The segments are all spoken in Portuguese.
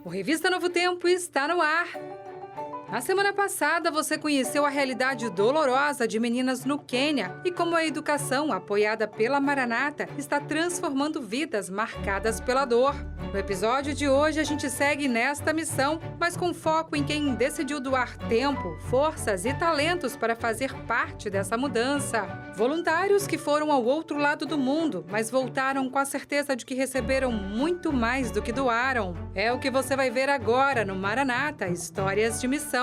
O Revista Novo Tempo está no ar. Na semana passada, você conheceu a realidade dolorosa de meninas no Quênia e como a educação apoiada pela Maranata está transformando vidas marcadas pela dor. No episódio de hoje, a gente segue nesta missão, mas com foco em quem decidiu doar tempo, forças e talentos para fazer parte dessa mudança. Voluntários que foram ao outro lado do mundo, mas voltaram com a certeza de que receberam muito mais do que doaram. É o que você vai ver agora no Maranata, Histórias de Missão.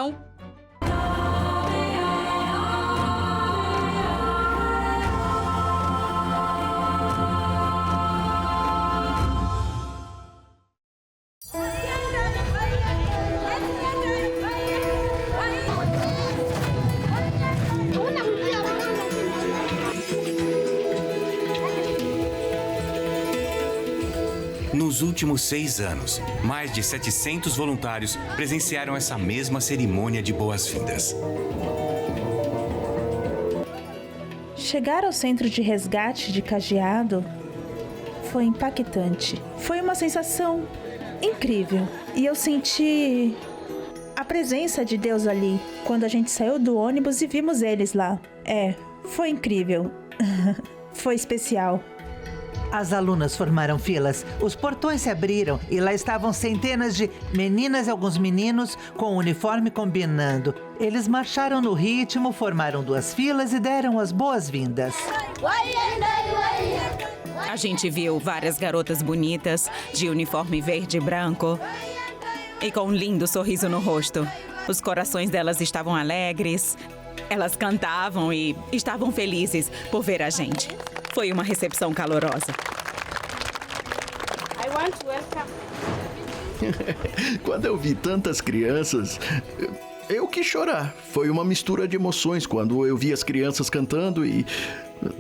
Nos últimos 6 anos, mais de 700 voluntários presenciaram essa mesma cerimônia de boas-vindas. Chegar ao centro de resgate de Kajiado foi impactante. Foi uma sensação incrível. E eu senti a presença de Deus ali, quando a gente saiu do ônibus e vimos eles lá. Foi incrível. Foi especial. As alunas formaram filas, os portões se abriram e lá estavam centenas de meninas e alguns meninos com o uniforme combinando. Eles marcharam no ritmo, formaram 2 filas e deram as boas-vindas. A gente viu várias garotas bonitas, de uniforme verde e branco e com um lindo sorriso no rosto. Os corações delas estavam alegres, elas cantavam e estavam felizes por ver a gente. Foi uma recepção calorosa. Quando eu vi tantas crianças, eu quis chorar. Foi uma mistura de emoções quando eu vi as crianças cantando e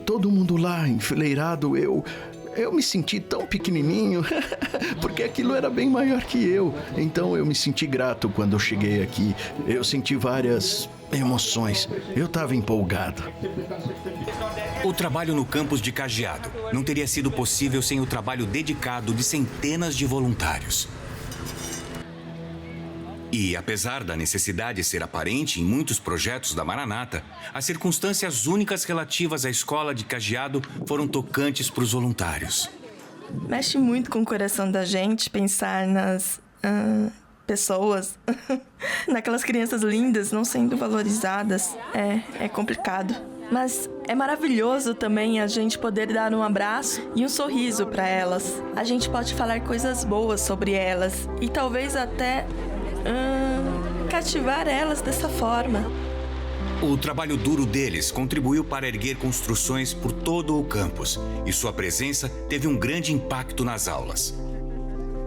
todo mundo lá enfileirado. Eu me senti tão pequenininho, porque aquilo era bem maior que eu. Então eu me senti grato quando eu cheguei aqui. Eu senti várias emoções. Eu estava empolgado. O trabalho no campus de Kajiado não teria sido possível sem o trabalho dedicado de centenas de voluntários. E, apesar da necessidade ser aparente em muitos projetos da Maranata, as circunstâncias únicas relativas à escola de Kajiado foram tocantes para os voluntários. Mexe muito com o coração da gente pensar nas pessoas, naquelas crianças lindas não sendo valorizadas. É complicado. Mas é maravilhoso também a gente poder dar um abraço e um sorriso para elas. A gente pode falar coisas boas sobre elas e talvez até cativar elas dessa forma. O trabalho duro deles contribuiu para erguer construções por todo o campus e sua presença teve um grande impacto nas aulas.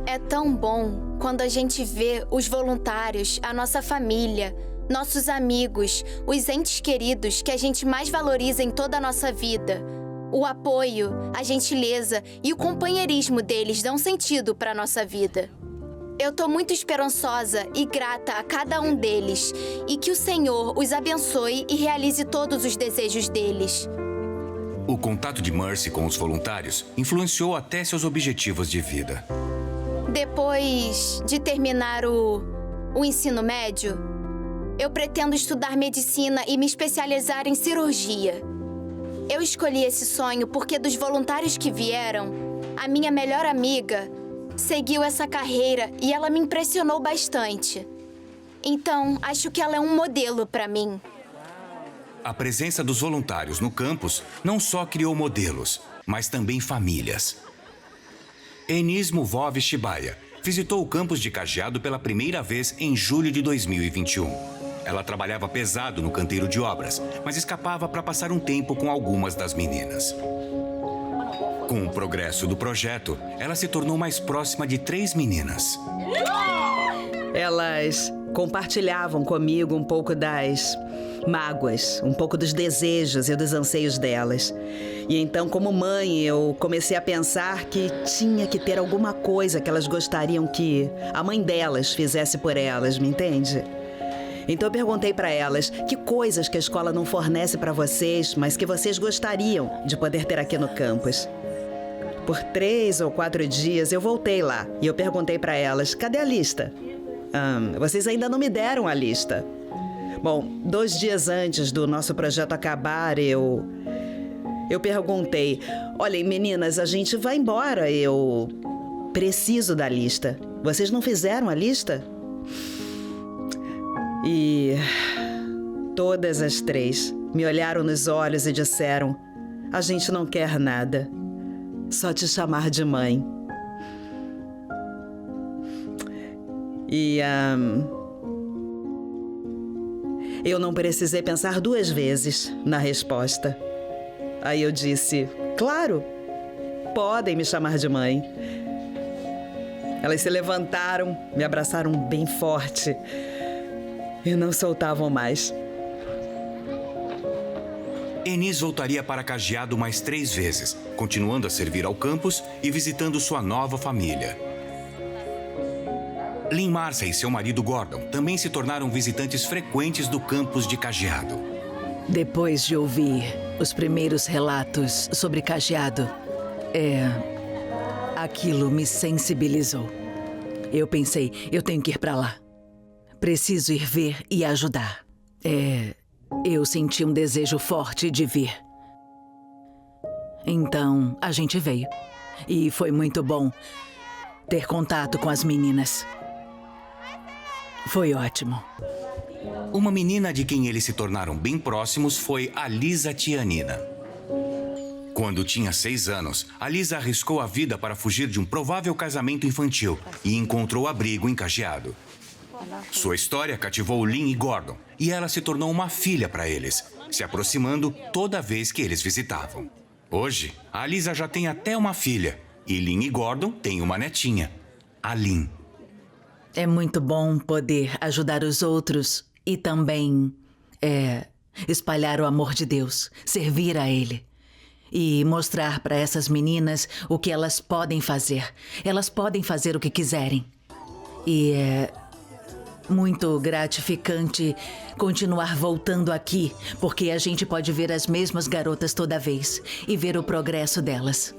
É tão bom quando a gente vê os voluntários, a nossa família, nossos amigos, os entes queridos que a gente mais valoriza em toda a nossa vida. O apoio, a gentileza e o companheirismo deles dão sentido para a nossa vida. Eu tô muito esperançosa e grata a cada um deles e que o Senhor os abençoe e realize todos os desejos deles. O contato de Mercy com os voluntários influenciou até seus objetivos de vida. Depois de terminar o ensino médio, eu pretendo estudar medicina e me especializar em cirurgia. Eu escolhi esse sonho porque dos voluntários que vieram, a minha melhor amiga seguiu essa carreira e ela me impressionou bastante. Então, acho que ela é um modelo para mim. A presença dos voluntários no campus não só criou modelos, mas também famílias. Enis Muvov Shibaya visitou o campus de Kajiado pela primeira vez em julho de 2021. Ela trabalhava pesado no canteiro de obras, mas escapava para passar um tempo com algumas das meninas. Com o progresso do projeto, ela se tornou mais próxima de 3 meninas. Elas compartilhavam comigo um pouco das mágoas, um pouco dos desejos e dos anseios delas. E então, como mãe, eu comecei a pensar que tinha que ter alguma coisa que elas gostariam que a mãe delas fizesse por elas, me entende? Então eu perguntei para elas que coisas que a escola não fornece para vocês, mas que vocês gostariam de poder ter aqui no campus. por 3 ou 4 dias, eu voltei lá e eu perguntei para elas, cadê a lista? Vocês ainda não me deram a lista. Bom, 2 dias antes do nosso projeto acabar, eu perguntei, olhem, meninas, a gente vai embora, eu preciso da lista. Vocês não fizeram a lista? E todas as 3 me olharam nos olhos e disseram, a gente não quer nada, só te chamar de mãe. E eu não precisei pensar 2 vezes na resposta. Aí eu disse, claro, podem me chamar de mãe. Elas se levantaram, me abraçaram bem forte e não soltavam mais. Enis voltaria para Cajeado mais 3 vezes, continuando a servir ao campus e visitando sua nova família. Lynn Marcia e seu marido Gordon também se tornaram visitantes frequentes do campus de Cajeado. Depois de ouvir os primeiros relatos sobre Cajeado, aquilo me sensibilizou. Eu pensei, eu tenho que ir para lá. Preciso ir ver e ajudar. Eu senti um desejo forte de vir. Então, a gente veio. E foi muito bom ter contato com as meninas. Foi ótimo. Uma menina de quem eles se tornaram bem próximos foi a Lisa Tianina. Quando tinha 6 anos, a Lisa arriscou a vida para fugir de um provável casamento infantil e encontrou abrigo em Cajeado. Sua história cativou Lynn e Gordon e ela se tornou uma filha para eles, se aproximando toda vez que eles visitavam. Hoje, a Lisa já tem até uma filha e Lynn e Gordon têm uma netinha, a Lynn. É muito bom poder ajudar os outros e também espalhar o amor de Deus, servir a Ele. E mostrar para essas meninas o que elas podem fazer. Elas podem fazer o que quiserem. E é muito gratificante continuar voltando aqui, porque a gente pode ver as mesmas garotas toda vez e ver o progresso delas.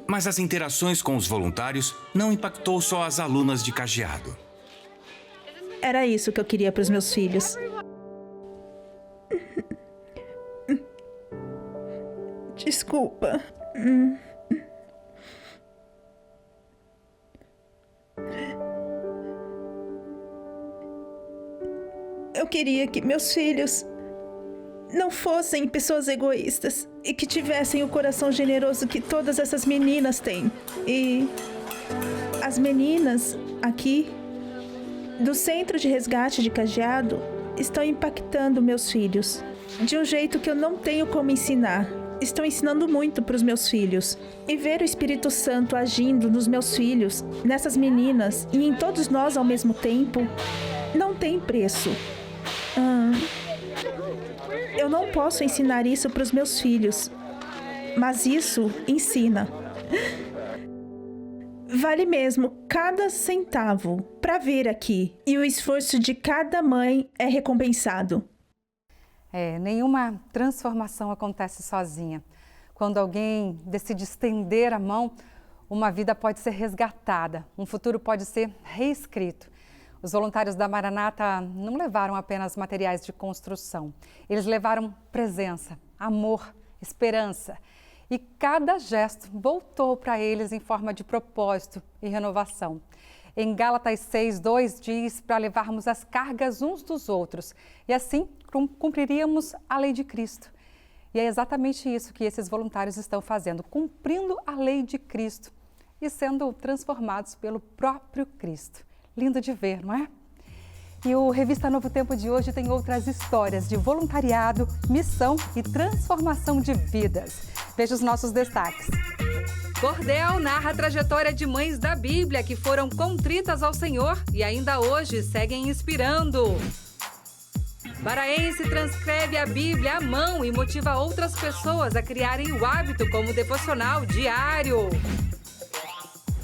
Mas as interações com os voluntários não impactou só as alunas de Cajeado. Era isso que eu queria para os meus filhos. Desculpa. Eu queria que meus filhos não fossem pessoas egoístas e que tivessem o coração generoso que todas essas meninas têm. E as meninas aqui do Centro de Resgate de Cajeado estão impactando meus filhos de um jeito que eu não tenho como ensinar. Estão ensinando muito para os meus filhos. E ver o Espírito Santo agindo nos meus filhos, nessas meninas e em todos nós ao mesmo tempo, não tem preço. Eu não posso ensinar isso para os meus filhos, mas isso ensina. Vale mesmo cada centavo para ver aqui, e o esforço de cada mãe é recompensado. Nenhuma transformação acontece sozinha. Quando alguém decide estender a mão, uma vida pode ser resgatada, um futuro pode ser reescrito. Os voluntários da Maranata não levaram apenas materiais de construção. Eles levaram presença, amor, esperança. E cada gesto voltou para eles em forma de propósito e renovação. Em Gálatas 6:2 diz para levarmos as cargas uns dos outros e assim cumpriríamos a lei de Cristo. E é exatamente isso que esses voluntários estão fazendo, cumprindo a lei de Cristo e sendo transformados pelo próprio Cristo. Lindo de ver, não é? E o Revista Novo Tempo de hoje tem outras histórias de voluntariado, missão e transformação de vidas. Veja os nossos destaques. Cordel narra a trajetória de mães da Bíblia que foram contritas ao Senhor e ainda hoje seguem inspirando. Paraense transcreve a Bíblia à mão e motiva outras pessoas a criarem o hábito como devocional diário.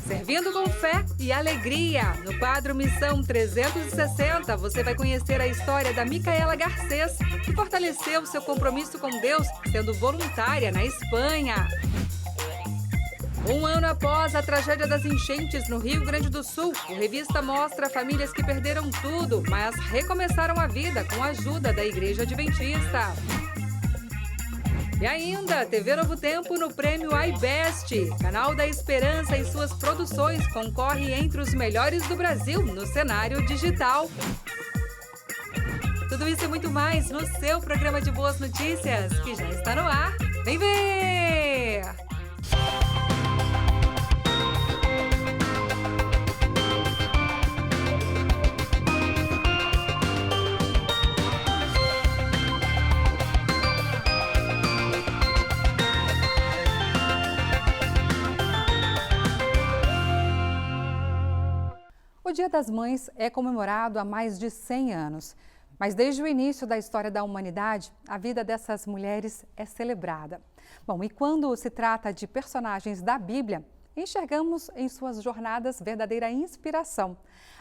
Servindo com fé e alegria. No quadro Missão 360, você vai conhecer a história da Micaela Garcês, que fortaleceu seu compromisso com Deus sendo voluntária na Espanha. Um ano após a tragédia das enchentes no Rio Grande do Sul, o Revista mostra famílias que perderam tudo, mas recomeçaram a vida com a ajuda da Igreja Adventista. E ainda, TV Novo Tempo no prêmio iBest. Canal da Esperança e suas produções concorre entre os melhores do Brasil no cenário digital. Tudo isso e muito mais no seu programa de boas notícias, que já está no ar. Vem ver! O Dia das Mães é comemorado há mais de 100 anos. Mas desde o início da história da humanidade, a vida dessas mulheres é celebrada. Bom, e quando se trata de personagens da Bíblia, enxergamos em suas jornadas verdadeira inspiração.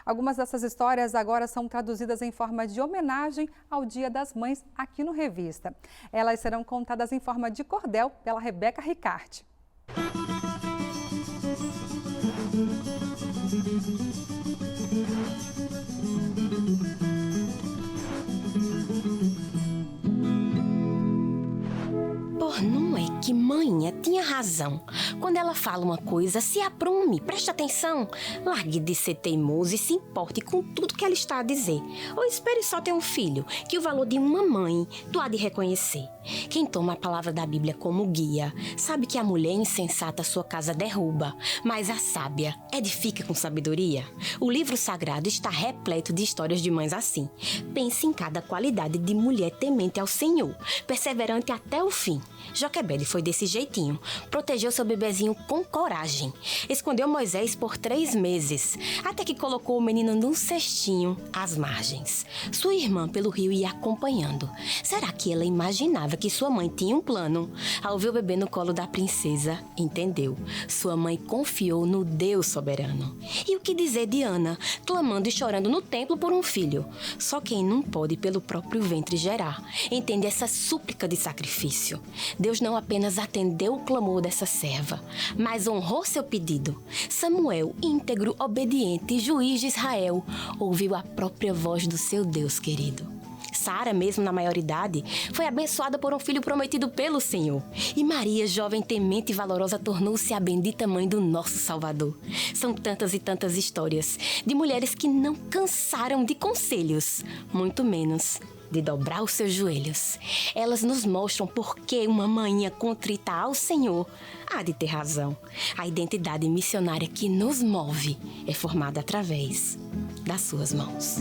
Algumas dessas histórias agora são traduzidas em forma de homenagem ao Dia das Mães aqui no Revista. Elas serão contadas em forma de cordel pela Rebeca Ricarte. Não é que manhã tinha razão. Quando ela fala uma coisa, se aprume, preste atenção. Largue de ser teimoso e se importe com tudo que ela está a dizer. Ou espere só ter um filho, que o valor de uma mãe tu há de reconhecer. Quem toma a palavra da Bíblia como guia, sabe que a mulher insensata sua casa derruba, mas a sábia edifica com sabedoria. O livro sagrado está repleto de histórias de mães assim. Pense em cada qualidade de mulher temente ao Senhor, perseverante até o fim. Joquebede foi desse jeitinho. Protegeu seu bebezinho com coragem. Escondeu Moisés por 3 meses, até que colocou o menino num cestinho às margens. Sua irmã pelo rio ia acompanhando. Será que ela imaginava que sua mãe tinha um plano? Ao ver o bebê no colo da princesa, entendeu. Sua mãe confiou no Deus soberano. E o que dizer de Ana, clamando e chorando no templo por um filho? Só quem não pode pelo próprio ventre gerar entende essa súplica de sacrifício. Deus não apenas atendeu o clamor dessa serva, mas honrou seu pedido. Samuel, íntegro, obediente, juiz de Israel, ouviu a própria voz do seu Deus querido. Sara, mesmo na maioridade, foi abençoada por um filho prometido pelo Senhor. E Maria, jovem, temente e valorosa, tornou-se a bendita mãe do nosso Salvador. São tantas e tantas histórias de mulheres que não cansaram de conselhos, muito menos de dobrar os seus joelhos. Elas nos mostram por que uma manhã contrita ao Senhor há de ter razão. A identidade missionária que nos move é formada através das suas mãos.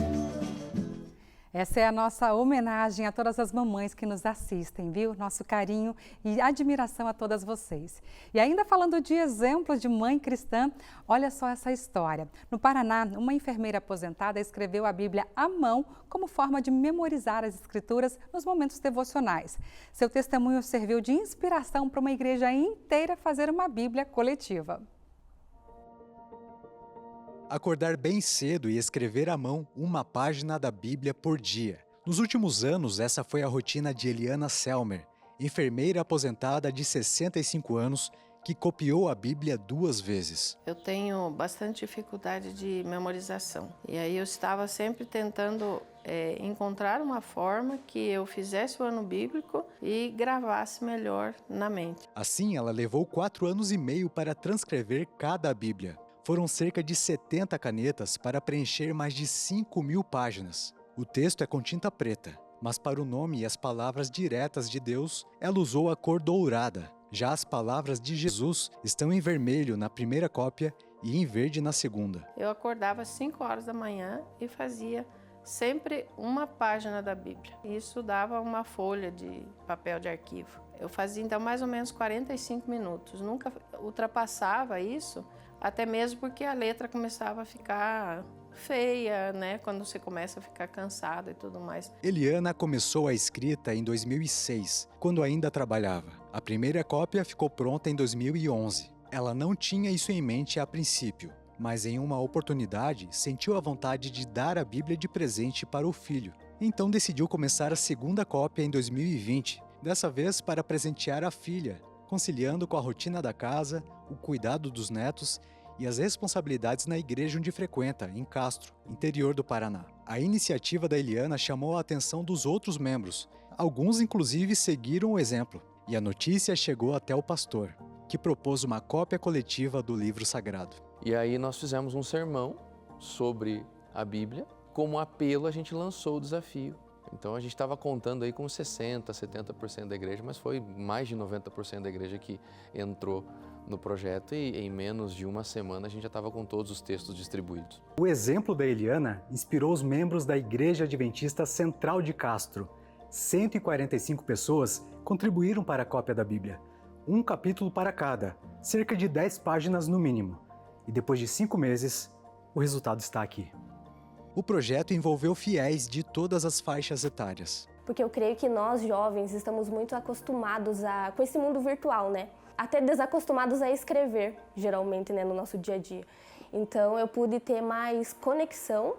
Essa é a nossa homenagem a todas as mamães que nos assistem, viu? Nosso carinho e admiração a todas vocês. E ainda falando de exemplos de mãe cristã, olha só essa história. No Paraná, uma enfermeira aposentada escreveu a Bíblia à mão como forma de memorizar as escrituras nos momentos devocionais. Seu testemunho serviu de inspiração para uma igreja inteira fazer uma Bíblia coletiva. Acordar bem cedo e escrever à mão uma página da Bíblia por dia. Nos últimos anos, essa foi a rotina de Eliana Selmer, enfermeira aposentada de 65 anos, que copiou a Bíblia 2 vezes. Eu tenho bastante dificuldade de memorização. E aí eu estava sempre tentando encontrar uma forma que eu fizesse o ano bíblico e gravasse melhor na mente. Assim, ela levou 4 anos e meio para transcrever cada Bíblia. Foram cerca de 70 canetas para preencher mais de 5.000 páginas. O texto é com tinta preta, mas para o nome e as palavras diretas de Deus, ela usou a cor dourada. Já as palavras de Jesus estão em vermelho na primeira cópia e em verde na segunda. Eu acordava às 5 horas da manhã e fazia sempre uma página da Bíblia. Isso dava uma folha de papel de arquivo. Eu fazia então mais ou menos 45 minutos. Nunca ultrapassava isso, até mesmo porque a letra começava a ficar feia, né? Quando você começa a ficar cansado e tudo mais. Eliana começou a escrita em 2006, quando ainda trabalhava. A primeira cópia ficou pronta em 2011. Ela não tinha isso em mente a princípio, mas em uma oportunidade sentiu a vontade de dar a Bíblia de presente para o filho. Então decidiu começar a segunda cópia em 2020, dessa vez para presentear a filha. conciliando com a rotina da casa, o cuidado dos netos e as responsabilidades na igreja onde frequenta, em Castro, interior do Paraná. A iniciativa da Eliana chamou a atenção dos outros membros. Alguns, inclusive, seguiram o exemplo. E a notícia chegou até o pastor, que propôs uma cópia coletiva do livro sagrado. E aí nós fizemos um sermão sobre a Bíblia. Como apelo, a gente lançou o desafio. Então a gente estava contando aí com 60%, 70% da igreja, mas foi mais de 90% da igreja que entrou no projeto e em menos de uma semana a gente já estava com todos os textos distribuídos. O exemplo da Eliana inspirou os membros da Igreja Adventista Central de Castro. 145 pessoas contribuíram para a cópia da Bíblia, um capítulo para cada, cerca de 10 páginas no mínimo. E depois de 5 meses, o resultado está aqui. O projeto envolveu fiéis de todas as faixas etárias. Porque eu creio que nós, jovens, estamos muito acostumados com esse mundo virtual, né? Até desacostumados a escrever, geralmente, né, no nosso dia a dia. Então, eu pude ter mais conexão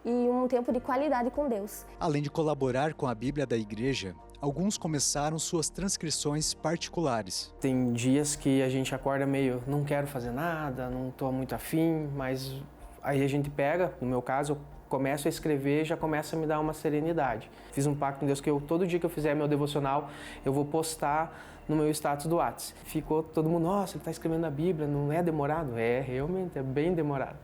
e um tempo de qualidade com Deus. Além de colaborar com a Bíblia da igreja, alguns começaram suas transcrições particulares. Tem dias que a gente acorda meio, não quero fazer nada, não estou muito afim, mas aí a gente pega, no meu caso, eu começo a escrever e já começa a me dar uma serenidade. Fiz um pacto com Deus que todo dia que eu fizer meu devocional, eu vou postar no meu status do WhatsApp. Ficou todo mundo, nossa, ele está escrevendo a Bíblia, não é demorado? É, realmente, é bem demorado.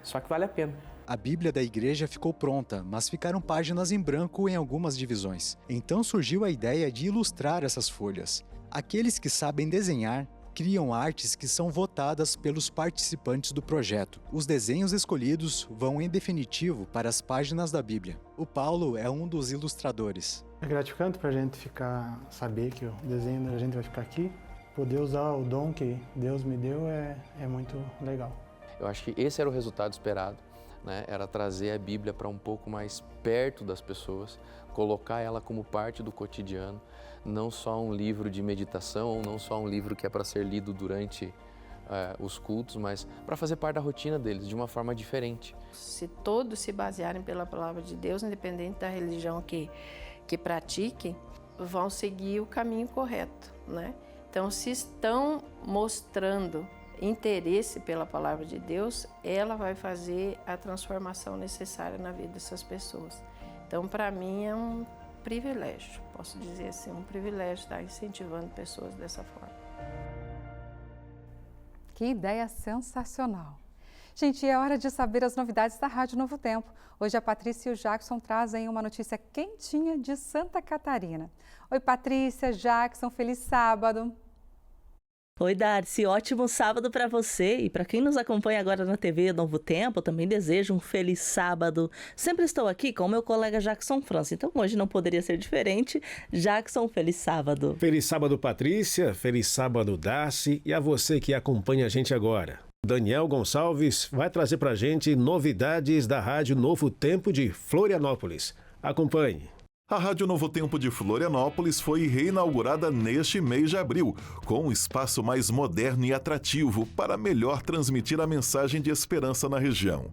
Só que vale a pena. A Bíblia da igreja ficou pronta, mas ficaram páginas em branco em algumas divisões. Então surgiu a ideia de ilustrar essas folhas. Aqueles que sabem desenhar criam artes que são votadas pelos participantes do projeto. Os desenhos escolhidos vão, em definitivo, para as páginas da Bíblia. O Paulo é um dos ilustradores. É gratificante para a gente saber que o desenho da gente vai ficar aqui. Poder usar o dom que Deus me deu é muito legal. Eu acho que esse era o resultado esperado, né? Era trazer a Bíblia para um pouco mais perto das pessoas, colocar ela como parte do cotidiano, não só um livro de meditação, não só um livro que é para ser lido durante os cultos, mas para fazer parte da rotina deles, de uma forma diferente. Se todos se basearem pela palavra de Deus, independente da religião que pratiquem, vão seguir o caminho correto, né? Então, se estão mostrando interesse pela palavra de Deus, ela vai fazer a transformação necessária na vida dessas pessoas. Então, para mim, é um privilégio, posso dizer assim, um privilégio estar incentivando pessoas dessa forma. Que ideia sensacional! Gente, é hora de saber as novidades da Rádio Novo Tempo. Hoje a Patrícia e o Jackson trazem uma notícia quentinha de Santa Catarina. Oi, Patrícia, Jackson, feliz sábado! Oi, Darcy, ótimo sábado para você e para quem nos acompanha agora na TV Novo Tempo, também desejo um feliz sábado. Sempre estou aqui com o meu colega Jackson França, então hoje não poderia ser diferente. Jackson, feliz sábado. Feliz sábado, Patrícia, feliz sábado, Darcy, e a você que acompanha a gente agora. Daniel Gonçalves vai trazer para a gente novidades da Rádio Novo Tempo de Florianópolis. Acompanhe. A Rádio Novo Tempo de Florianópolis foi reinaugurada neste mês de abril, com um espaço mais moderno e atrativo para melhor transmitir a mensagem de esperança na região.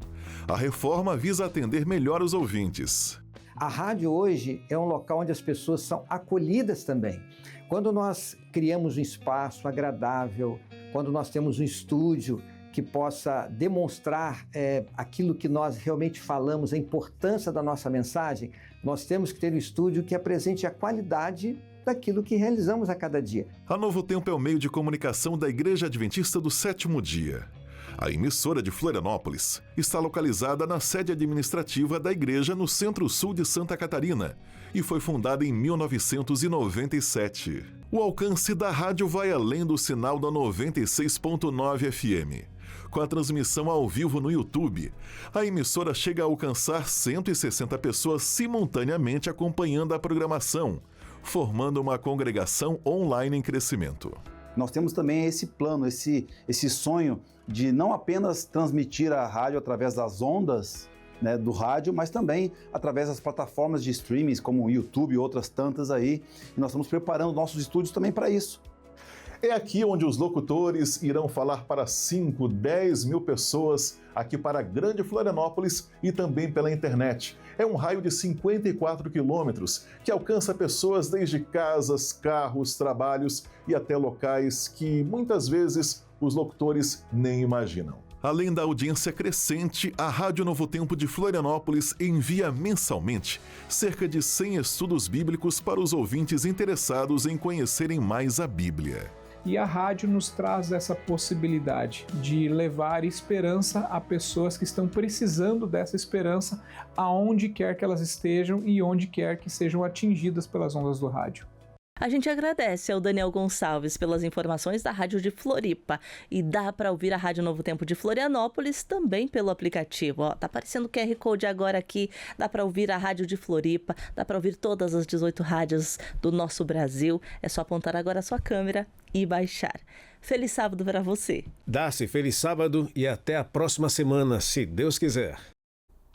A reforma visa atender melhor os ouvintes. A rádio hoje é um local onde as pessoas são acolhidas também. Quando nós criamos um espaço agradável, quando nós temos um estúdio que possa demonstrar aquilo que nós realmente falamos, a importância da nossa mensagem, nós temos que ter um estúdio que apresente a qualidade daquilo que realizamos a cada dia. A Novo Tempo é o meio de comunicação da Igreja Adventista do Sétimo Dia. A emissora de Florianópolis está localizada na sede administrativa da igreja no centro-sul de Santa Catarina e foi fundada em 1997. O alcance da rádio vai além do sinal da 96.9 FM. Com a transmissão ao vivo no YouTube, a emissora chega a alcançar 160 pessoas simultaneamente acompanhando a programação, formando uma congregação online em crescimento. Nós temos também esse plano, esse sonho de não apenas transmitir a rádio através das ondas, né, do rádio, mas também através das plataformas de streaming como o YouTube e outras tantas aí. E nós estamos preparando nossos estúdios também para isso. É aqui onde os locutores irão falar para 5, 10 mil pessoas aqui para a Grande Florianópolis e também pela internet. É um raio de 54 quilômetros que alcança pessoas desde casas, carros, trabalhos e até locais que muitas vezes os locutores nem imaginam. Além da audiência crescente, a Rádio Novo Tempo de Florianópolis envia mensalmente cerca de 100 estudos bíblicos para os ouvintes interessados em conhecerem mais a Bíblia. E a rádio nos traz essa possibilidade de levar esperança a pessoas que estão precisando dessa esperança aonde quer que elas estejam e onde quer que sejam atingidas pelas ondas do rádio. A gente agradece ao Daniel Gonçalves pelas informações da Rádio de Floripa. E dá para ouvir a Rádio Novo Tempo de Florianópolis também pelo aplicativo. Ó, tá aparecendo o QR Code agora aqui. Dá para ouvir a Rádio de Floripa, dá para ouvir todas as 18 rádios do nosso Brasil. É só apontar agora a sua câmera e baixar. Feliz sábado para você. Darcy, feliz sábado e até a próxima semana, se Deus quiser.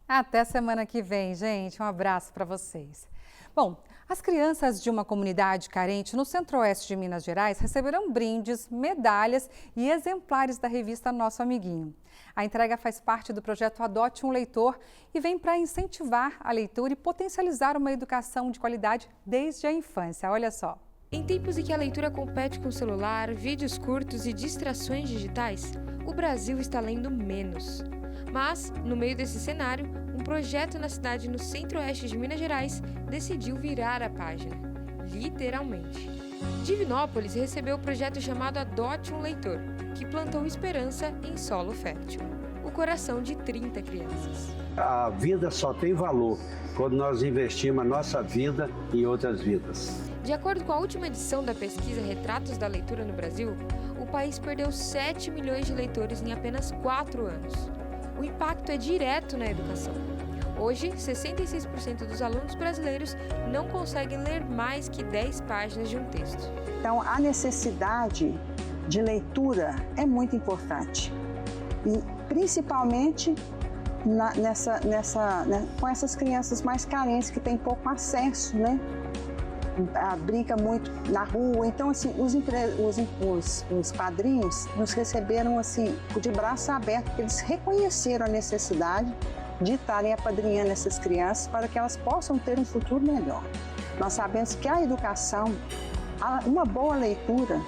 Até semana que vem, gente. Um abraço para vocês. Bom, as crianças de uma comunidade carente no centro-oeste de Minas Gerais receberão brindes, medalhas e exemplares da revista Nosso Amiguinho. A entrega faz parte do projeto Adote um Leitor e vem para incentivar a leitura e potencializar uma educação de qualidade desde a infância. Olha só. Em tempos em que a leitura compete com o celular, vídeos curtos e distrações digitais, o Brasil está lendo menos. Mas, no meio desse cenário, um projeto na cidade no centro-oeste de Minas Gerais decidiu virar a página, literalmente. Divinópolis recebeu o projeto chamado Adote um Leitor, que plantou esperança em solo fértil. O coração de 30 crianças. A vida só tem valor quando nós investimos a nossa vida em outras vidas. De acordo com a última edição da pesquisa Retratos da Leitura no Brasil, o país perdeu 7 milhões de leitores em apenas 4 anos. O impacto é direto na educação. Hoje, 66% dos alunos brasileiros não conseguem ler mais que 10 páginas de um texto. Então, a necessidade de leitura é muito importante. E, principalmente, com essas crianças mais carentes, que têm pouco acesso, né? Brinca muito na rua. Então, assim, os padrinhos nos receberam assim, de braço aberto, porque eles reconheceram a necessidade de estarem apadrinhando essas crianças para que elas possam ter um futuro melhor. Nós sabemos que a educação, uma boa leitura,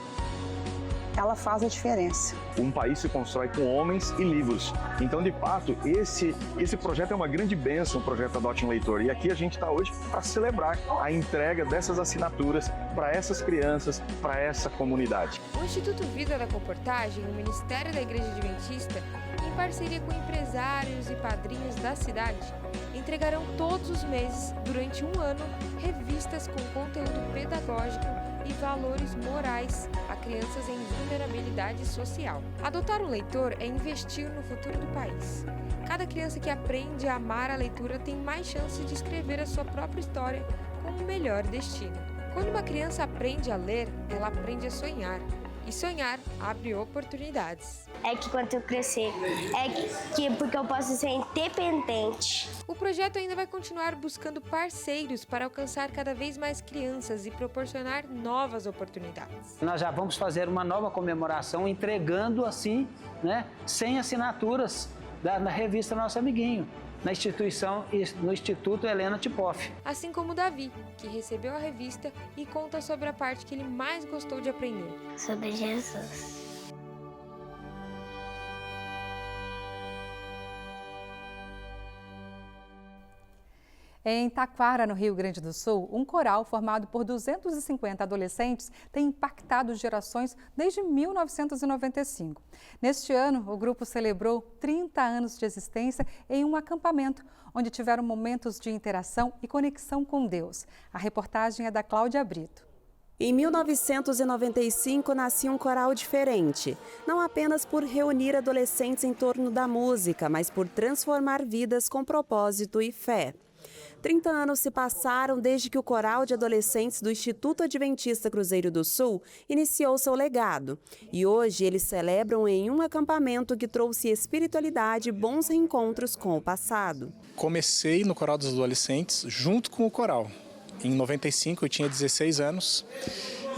ela faz a diferença. Um país se constrói com homens e livros. Então, de fato, esse projeto é uma grande bênção, o projeto Adote um Leitor. E aqui a gente está hoje para celebrar a entrega dessas assinaturas para essas crianças, para essa comunidade. O Instituto Vida da Comportagem, o Ministério da Igreja Adventista, em parceria com empresários e padrinhos da cidade, entregarão todos os meses, durante um ano, revistas com conteúdo pedagógico e valores morais a crianças em vulnerabilidade social. Adotar um leitor é investir no futuro do país. Cada criança que aprende a amar a leitura tem mais chances de escrever a sua própria história com um melhor destino. Quando uma criança aprende a ler, ela aprende a sonhar. E sonhar abre oportunidades. É que quando eu crescer, porque eu posso ser independente. O projeto ainda vai continuar buscando parceiros para alcançar cada vez mais crianças e proporcionar novas oportunidades. Nós já vamos fazer uma nova comemoração entregando assim, 100 assinaturas da revista Nosso Amiguinho, no Instituto Helena Tipoff. Assim como o Davi, que recebeu a revista e conta sobre a parte que ele mais gostou de aprender. Sobre Jesus. Em Taquara, no Rio Grande do Sul, um coral formado por 250 adolescentes tem impactado gerações desde 1995. Neste ano, o grupo celebrou 30 anos de existência em um acampamento, onde tiveram momentos de interação e conexão com Deus. A reportagem é da Cláudia Brito. Em 1995, nascia um coral diferente, não apenas por reunir adolescentes em torno da música, mas por transformar vidas com propósito e fé. 30 anos se passaram desde que o coral de adolescentes do Instituto Adventista Cruzeiro do Sul iniciou seu legado. E hoje eles celebram em um acampamento que trouxe espiritualidade e bons reencontros com o passado. Comecei no coral dos adolescentes junto com o coral. Em 95 eu tinha 16 anos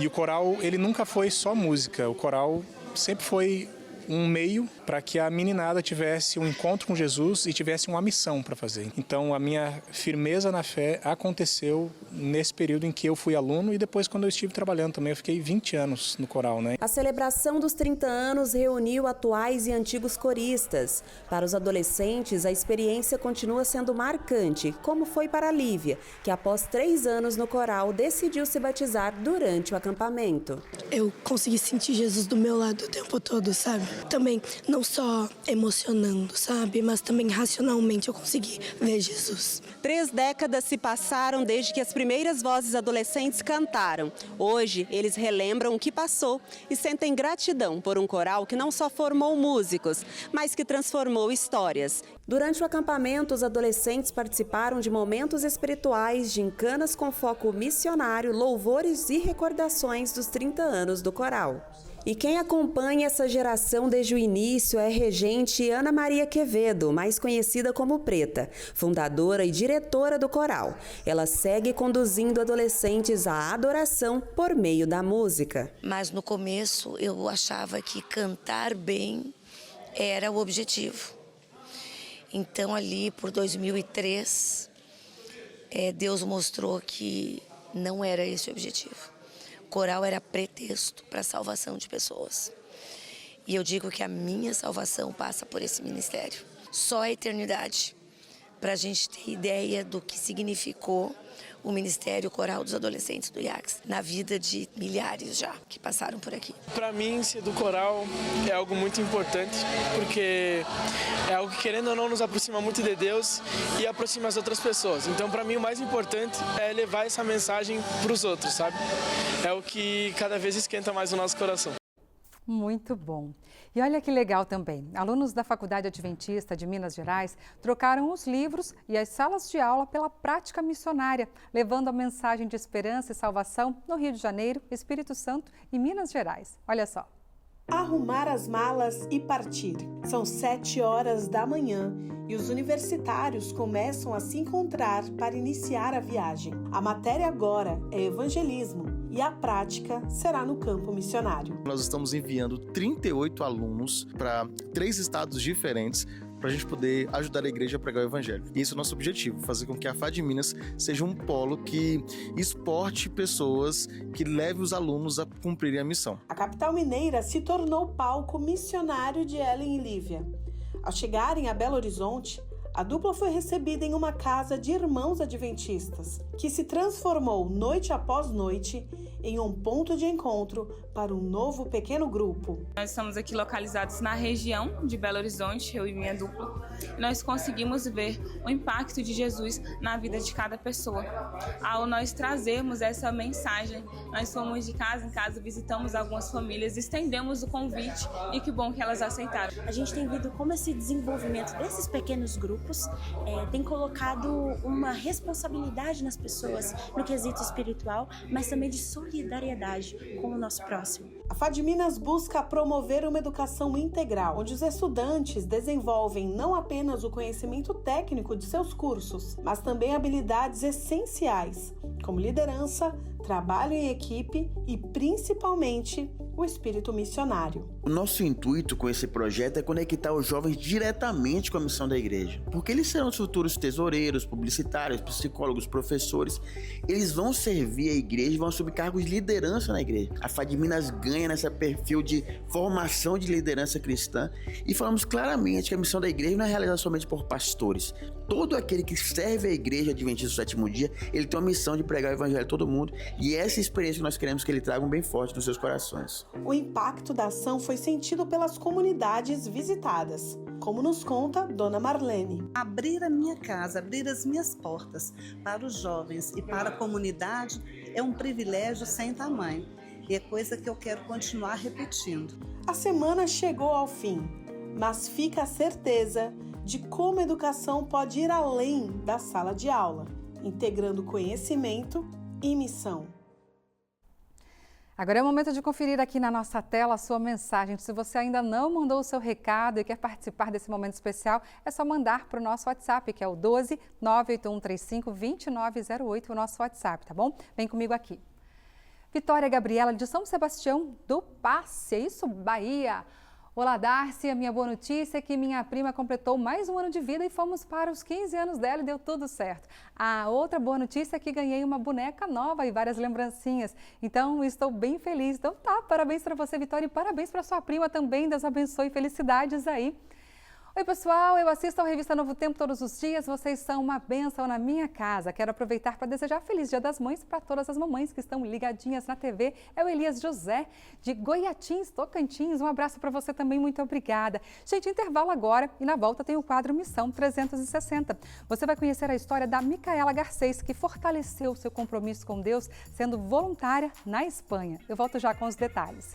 E o coral, ele nunca foi só música, o coral sempre foi um meio para que a meninada tivesse um encontro com Jesus e tivesse uma missão para fazer. Então, a minha firmeza na fé aconteceu nesse período em que eu fui aluno e depois quando eu estive trabalhando também. Eu fiquei 20 anos no coral, né? A celebração dos 30 anos reuniu atuais e antigos coristas. Para os adolescentes, a experiência continua sendo marcante, como foi para a Lívia, que após 3 anos no coral decidiu se batizar durante o acampamento. Eu consegui sentir Jesus do meu lado o tempo todo, sabe? Também não só emocionando, sabe? Mas também racionalmente eu consegui ver Jesus. 3 décadas se passaram desde que as primeiras vozes adolescentes cantaram. Hoje, eles relembram o que passou e sentem gratidão por um coral que não só formou músicos, mas que transformou histórias. Durante o acampamento, os adolescentes participaram de momentos espirituais, gincanas com foco missionário, louvores e recordações dos 30 anos do coral. E quem acompanha essa geração desde o início é a regente Ana Maria Quevedo, mais conhecida como Preta, fundadora e diretora do coral. Ela segue conduzindo adolescentes à adoração por meio da música. Mas no começo eu achava que cantar bem era o objetivo. Então ali por 2003, Deus mostrou que não era esse o objetivo. Coral era pretexto para a salvação de pessoas. E eu digo que a minha salvação passa por esse ministério. Só a eternidade, para a gente ter ideia do que significou o Ministério Coral dos Adolescentes do IACS na vida de milhares já que passaram por aqui. Para mim, ser do coral é algo muito importante, porque é algo que, querendo ou não, nos aproxima muito de Deus e aproxima as outras pessoas. Então, para mim, o mais importante é levar essa mensagem para os outros, sabe? É o que cada vez esquenta mais o nosso coração. Muito bom. E olha que legal também, alunos da Faculdade Adventista de Minas Gerais trocaram os livros e as salas de aula pela prática missionária, levando a mensagem de esperança e salvação no Rio de Janeiro, Espírito Santo e Minas Gerais. Olha só. Arrumar as malas e partir. São 7 horas da manhã e os universitários começam a se encontrar para iniciar a viagem. A matéria agora é evangelismo e a prática será no campo missionário. Nós estamos enviando 38 alunos para 3 estados diferentes para a gente poder ajudar a igreja a pregar o evangelho. E esse é o nosso objetivo, fazer com que a FAD Minas seja um polo que exporte pessoas, que leve os alunos a cumprirem a missão. A capital mineira se tornou palco missionário de Ellen e Lívia. Ao chegarem a Belo Horizonte, a dupla foi recebida em uma casa de irmãos adventistas, que se transformou noite após noite em um ponto de encontro para um novo pequeno grupo. Nós estamos aqui localizados na região de Belo Horizonte, eu e minha dupla. Nós conseguimos ver o impacto de Jesus na vida de cada pessoa. Ao nós trazermos essa mensagem, nós fomos de casa em casa, visitamos algumas famílias, estendemos o convite e que bom que elas aceitaram. A gente tem visto como esse desenvolvimento desses pequenos grupos tem colocado uma responsabilidade nas pessoas no quesito espiritual, mas também de solidariedade com o nosso próximo. A FAD Minas busca promover uma educação integral, onde os estudantes desenvolvem não apenas o conhecimento técnico de seus cursos, mas também habilidades essenciais, como liderança, trabalho em equipe e, principalmente, o espírito missionário. O nosso intuito com esse projeto é conectar os jovens diretamente com a missão da igreja, porque eles serão os futuros tesoureiros, publicitários, psicólogos, professores. Eles vão servir a igreja e vão assumir cargos de liderança na igreja. A FAD Minas ganha nesse perfil de formação de liderança cristã e falamos claramente que a missão da igreja não é realizada somente por pastores. Todo aquele que serve a igreja adventista do sétimo dia, ele tem uma missão de pregar o evangelho a todo mundo, e essa experiência que nós queremos que ele traga bem forte nos seus corações. O impacto da ação foi sentido pelas comunidades visitadas, como nos conta Dona Marlene. Abrir a minha casa, abrir as minhas portas para os jovens e para a comunidade é um privilégio sem tamanho, e é coisa que eu quero continuar repetindo. A semana chegou ao fim, mas fica a certeza de como a educação pode ir além da sala de aula, integrando conhecimento e missão. Agora é o momento de conferir aqui na nossa tela a sua mensagem. Se você ainda não mandou o seu recado e quer participar desse momento especial, é só mandar para o nosso WhatsApp, que é o 12 98135 2908, o nosso WhatsApp, tá bom? Vem comigo aqui. Vitória Gabriela de São Sebastião do Passe, é isso, Bahia. Olá, Darcy, a minha boa notícia é que minha prima completou mais um ano de vida e fomos para os 15 anos dela e deu tudo certo. A outra boa notícia é que ganhei uma boneca nova e várias lembrancinhas, então estou bem feliz. Então tá, parabéns para você, Vitória, e parabéns para sua prima também, Deus abençoe, felicidades aí. Oi pessoal, eu assisto ao Revista Novo Tempo todos os dias, vocês são uma bênção na minha casa. Quero aproveitar para desejar Feliz Dia das Mães para todas as mamães que estão ligadinhas na TV. É o Elias José, de Goiatins, Tocantins. Um abraço para você também, muito obrigada. Gente, intervalo agora e na volta tem o quadro Missão 360. Você vai conhecer a história da Micaela Garcês, que fortaleceu seu compromisso com Deus sendo voluntária na Espanha. Eu volto já com os detalhes.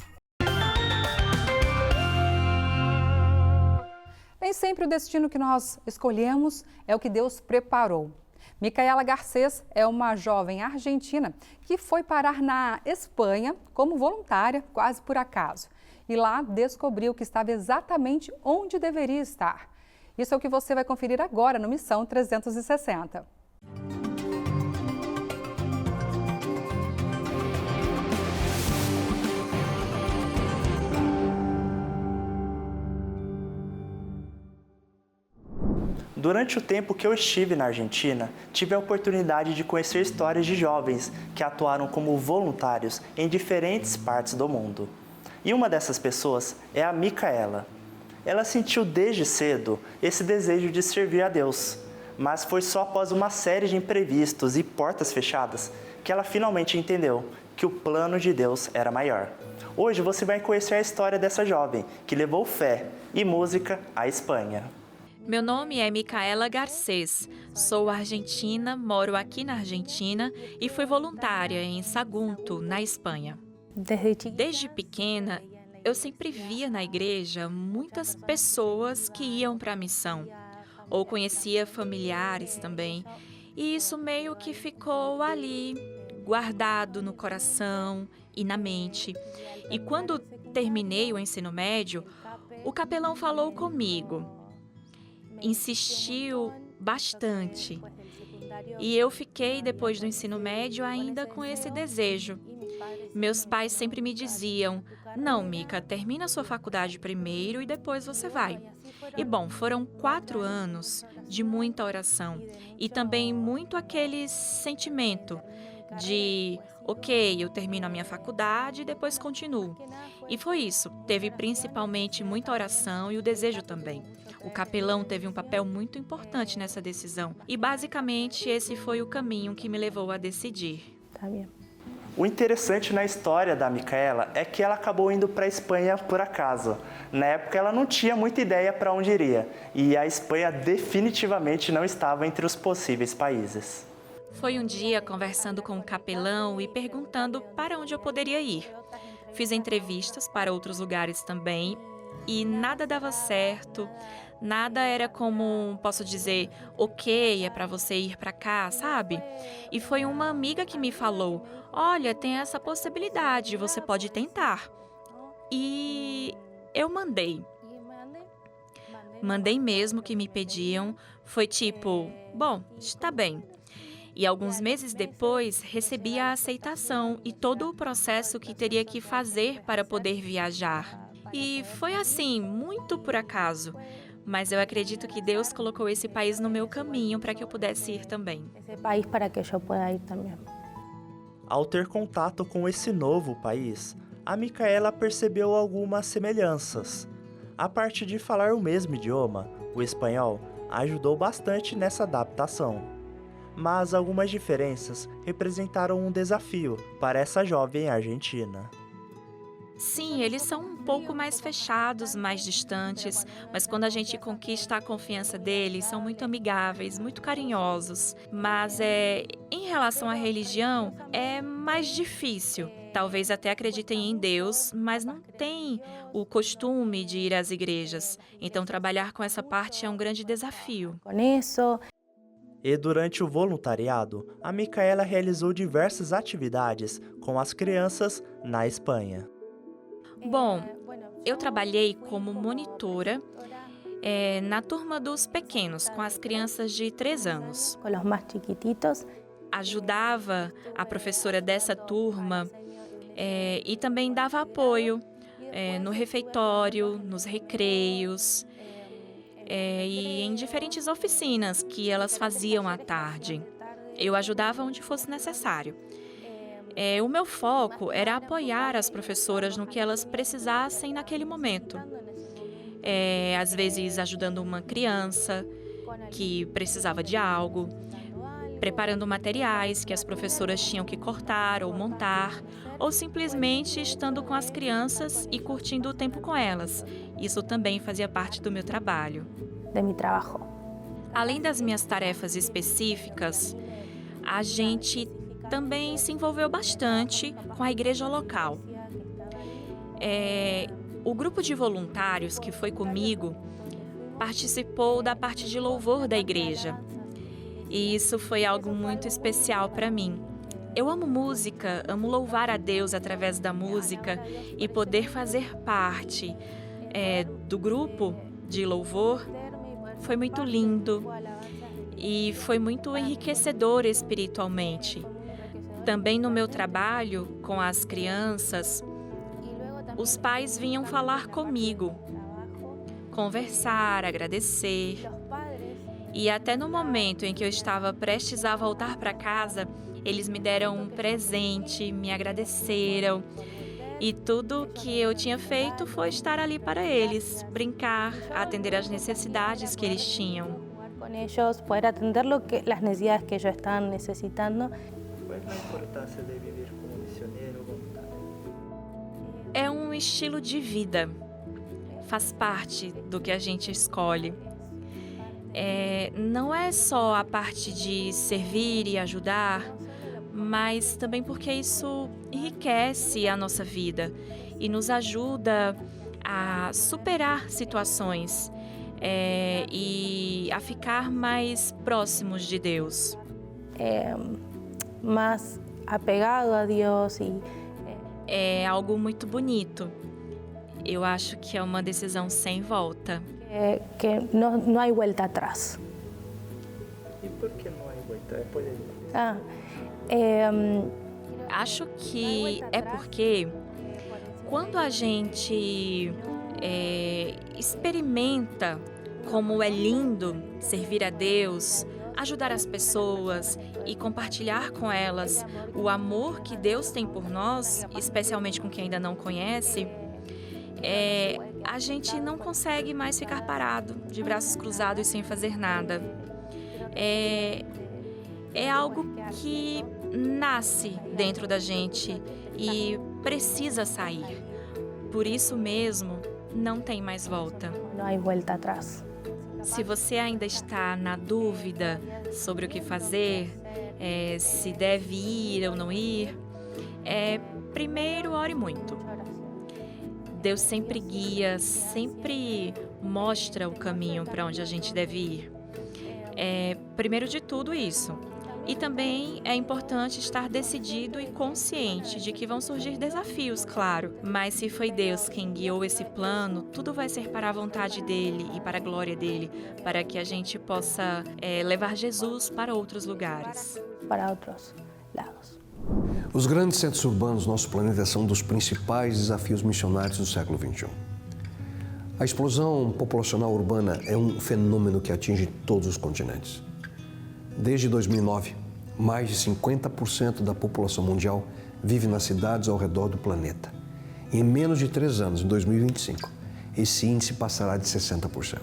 Nem sempre o destino que nós escolhemos é o que Deus preparou. Micaela Garcês é uma jovem argentina que foi parar na Espanha como voluntária, quase por acaso. E lá descobriu que estava exatamente onde deveria estar. Isso é o que você vai conferir agora no Missão 360. Durante o tempo que eu estive na Argentina, tive a oportunidade de conhecer histórias de jovens que atuaram como voluntários em diferentes partes do mundo. E uma dessas pessoas é a Micaela. Ela sentiu desde cedo esse desejo de servir a Deus, mas foi só após uma série de imprevistos e portas fechadas que ela finalmente entendeu que o plano de Deus era maior. Hoje você vai conhecer a história dessa jovem que levou fé e música à Espanha. Meu nome é Micaela Garcês, sou argentina, moro aqui na Argentina e fui voluntária em Sagunto, na Espanha. Desde pequena, eu sempre via na igreja muitas pessoas que iam para a missão, ou conhecia familiares também, e isso meio que ficou ali, guardado no coração e na mente. E quando terminei o ensino médio, o capelão falou comigo. Insistiu bastante e eu fiquei, depois do ensino médio, ainda com esse desejo. Meus pais sempre me diziam, não, Mica, termina a sua faculdade primeiro e depois você vai. E bom, foram 4 anos de muita oração e também muito aquele sentimento de, ok, eu termino a minha faculdade e depois continuo. E foi isso, teve principalmente muita oração e o desejo também. O capelão teve um papel muito importante nessa decisão e basicamente esse foi o caminho que me levou a decidir. Tá bem. O interessante na história da Micaela é que ela acabou indo para a Espanha por acaso. Na época ela não tinha muita ideia para onde iria e a Espanha definitivamente não estava entre os possíveis países. Foi um dia conversando com o capelão e perguntando para onde eu poderia ir. Fiz entrevistas para outros lugares também e nada dava certo, nada era como, posso dizer, ok, é para você ir para cá, sabe? E foi uma amiga que me falou, olha, tem essa possibilidade, você pode tentar. E eu mandei. Mandei mesmo o que me pediam, foi tipo, bom, está bem. E alguns meses depois, recebi a aceitação e todo o processo que teria que fazer para poder viajar. E foi assim, muito por acaso. Mas eu acredito que Deus colocou esse país no meu caminho para que eu pudesse ir também. Esse país para que eu possa ir também. Ao ter contato com esse novo país, a Micaela percebeu algumas semelhanças. A parte de falar o mesmo idioma, o espanhol, ajudou bastante nessa adaptação. Mas algumas diferenças representaram um desafio para essa jovem argentina. Sim, eles são um pouco mais fechados, mais distantes, mas quando a gente conquista a confiança deles, são muito amigáveis, muito carinhosos. Mas em relação à religião, é mais difícil. Talvez até acreditem em Deus, mas não têm o costume de ir às igrejas. Então, trabalhar com essa parte é um grande desafio. Com isso... E durante o voluntariado, a Micaela realizou diversas atividades com as crianças na Espanha. Bom, eu trabalhei como monitora na turma dos pequenos, com as crianças de 3 anos. Com os mais chiquititos. Ajudava a professora dessa turma E também dava apoio no refeitório, nos recreios e em diferentes oficinas que elas faziam à tarde. Eu ajudava onde fosse necessário. O meu foco era apoiar as professoras no que elas precisassem naquele momento. Às vezes ajudando uma criança que precisava de algo, preparando materiais que as professoras tinham que cortar ou montar, ou simplesmente estando com as crianças e curtindo o tempo com elas. Isso também fazia parte do meu trabalho. Além das minhas tarefas específicas, a gente também se envolveu bastante com a igreja local. O grupo de voluntários que foi comigo participou da parte de louvor da igreja. E isso foi algo muito especial para mim. Eu amo música, amo louvar a Deus através da música e poder fazer parte do grupo de louvor foi muito lindo e foi muito enriquecedor espiritualmente. Também no meu trabalho com as crianças, os pais vinham falar comigo, conversar, agradecer. E até no momento em que eu estava prestes a voltar para casa, eles me deram um presente, me agradeceram. E tudo que eu tinha feito foi estar ali para eles, brincar, atender às necessidades que eles tinham. Com eles, poder atender as necessidades que eles estão necessitando. Qual é a importância de viver como missionário voluntário? É um estilo de vida. Faz parte do que a gente escolhe. Não é só a parte de servir e ajudar, mas também porque isso enriquece a nossa vida e nos ajuda a superar situações e a ficar mais próximos de Deus. Mais apegado a Deus. É algo muito bonito. Eu acho que é uma decisão sem volta. Que não há volta atrás. E por que não há volta? Acho que é porque quando a gente experimenta como é lindo servir a Deus, ajudar as pessoas e compartilhar com elas o amor que Deus tem por nós, especialmente com quem ainda não conhece, a gente não consegue mais ficar parado, de braços cruzados sem fazer nada. É algo que nasce dentro da gente e precisa sair. Por isso mesmo, não tem mais volta. Não há volta atrás. Se você ainda está na dúvida sobre o que fazer, se deve ir ou não ir, primeiro ore muito. Deus sempre guia, sempre mostra o caminho para onde a gente deve ir. Primeiro de tudo isso. E também é importante estar decidido e consciente de que vão surgir desafios, claro. Mas se foi Deus quem guiou esse plano, tudo vai ser para a vontade dele e para a glória dele, para que a gente possa levar Jesus para outros lugares. Para outros lados. Os grandes centros urbanos do nosso planeta são um dos principais desafios missionários do século XXI. A explosão populacional urbana é um fenômeno que atinge todos os continentes. Desde 2009, mais de 50% da população mundial vive nas cidades ao redor do planeta. Em menos de 3 anos, em 2025, esse índice passará de 60%.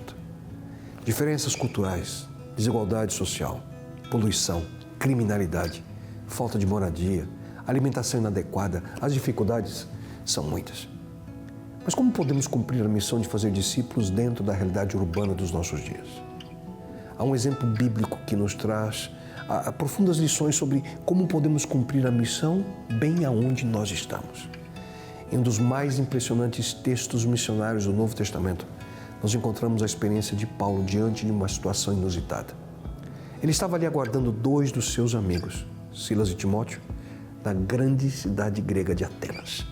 Diferenças culturais, desigualdade social, poluição, criminalidade, falta de moradia, alimentação inadequada, as dificuldades são muitas. Mas como podemos cumprir a missão de fazer discípulos dentro da realidade urbana dos nossos dias? Há um exemplo bíblico que nos traz profundas lições sobre como podemos cumprir a missão bem aonde nós estamos. Em um dos mais impressionantes textos missionários do Novo Testamento, nós encontramos a experiência de Paulo diante de uma situação inusitada. Ele estava ali aguardando 2 dos seus amigos, Silas e Timóteo, na grande cidade grega de Atenas.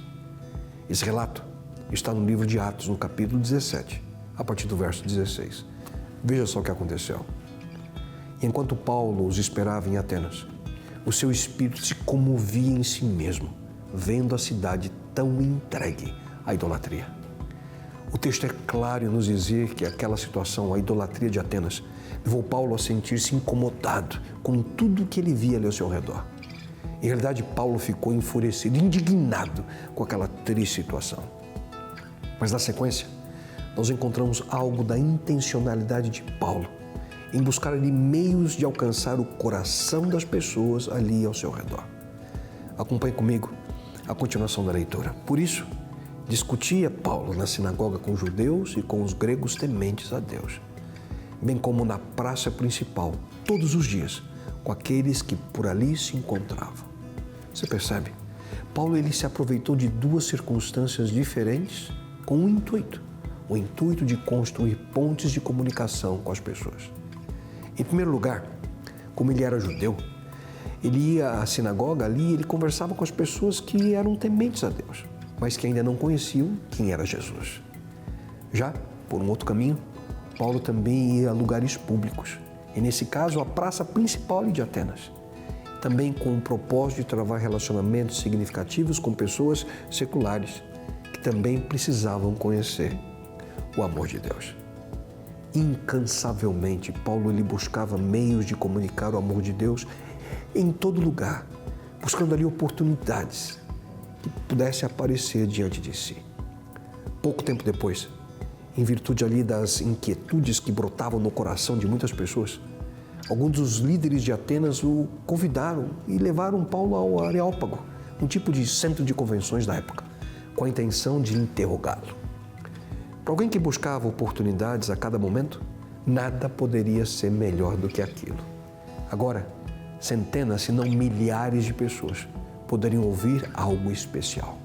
Esse relato está no livro de Atos, no capítulo 17, a partir do verso 16. Veja só o que aconteceu. Enquanto Paulo os esperava em Atenas, o seu espírito se comovia em si mesmo, vendo a cidade tão entregue à idolatria. O texto é claro em nos dizer que aquela situação, a idolatria de Atenas, levou Paulo a sentir-se incomodado com tudo que ele via ali ao seu redor. Em realidade, Paulo ficou enfurecido, indignado com aquela triste situação. Mas na sequência, nós encontramos algo da intencionalidade de Paulo em buscar ali meios de alcançar o coração das pessoas ali ao seu redor. Acompanhe comigo a continuação da leitura. Por isso, discutia Paulo na sinagoga com os judeus e com os gregos tementes a Deus, bem como na praça principal, todos os dias, com aqueles que por ali se encontravam. Você percebe? Paulo ele se aproveitou de duas circunstâncias diferentes com um intuito, o intuito de construir pontes de comunicação com as pessoas. Em primeiro lugar, como ele era judeu, ele ia à sinagoga ali e ele conversava com as pessoas que eram tementes a Deus, mas que ainda não conheciam quem era Jesus. Já, por um outro caminho, Paulo também ia a lugares públicos, e nesse caso a praça principal de Atenas, também com o propósito de travar relacionamentos significativos com pessoas seculares, que também precisavam conhecer o amor de Deus. Incansavelmente, Paulo ele buscava meios de comunicar o amor de Deus em todo lugar, buscando ali oportunidades que pudessem aparecer diante de si. Pouco tempo depois, em virtude ali das inquietudes que brotavam no coração de muitas pessoas, alguns dos líderes de Atenas o convidaram e levaram Paulo ao Areópago, um tipo de centro de convenções da época, com a intenção de interrogá-lo. Para alguém que buscava oportunidades a cada momento, nada poderia ser melhor do que aquilo. Agora, centenas, se não milhares de pessoas poderiam ouvir algo especial.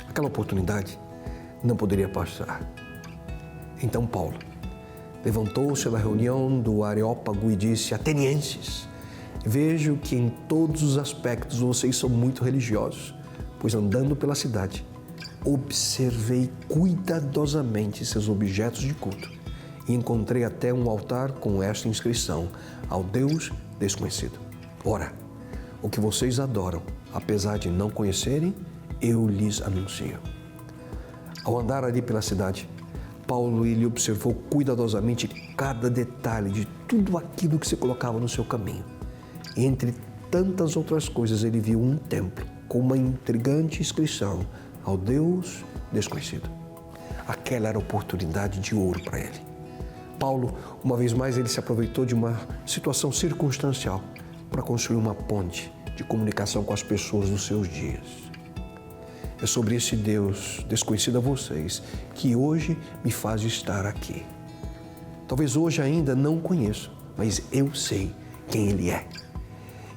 Aquela oportunidade não poderia passar. Então Paulo levantou-se da reunião do Areópago e disse: Atenienses, vejo que em todos os aspectos vocês são muito religiosos, pois andando pela cidade, observei cuidadosamente seus objetos de culto e encontrei até um altar com esta inscrição: ao Deus desconhecido. Ora, o que vocês adoram, apesar de não conhecerem, eu lhes anuncio. Ao andar ali pela cidade, Paulo ele observou cuidadosamente cada detalhe de tudo aquilo que se colocava no seu caminho. E entre tantas outras coisas, ele viu um templo com uma intrigante inscrição: ao Deus desconhecido. Aquela era a oportunidade de ouro para ele. Paulo, uma vez mais, ele se aproveitou de uma situação circunstancial para construir uma ponte de comunicação com as pessoas dos seus dias. É sobre esse Deus desconhecido a vocês que hoje me faz estar aqui. Talvez hoje ainda não o conheço, mas eu sei quem Ele é.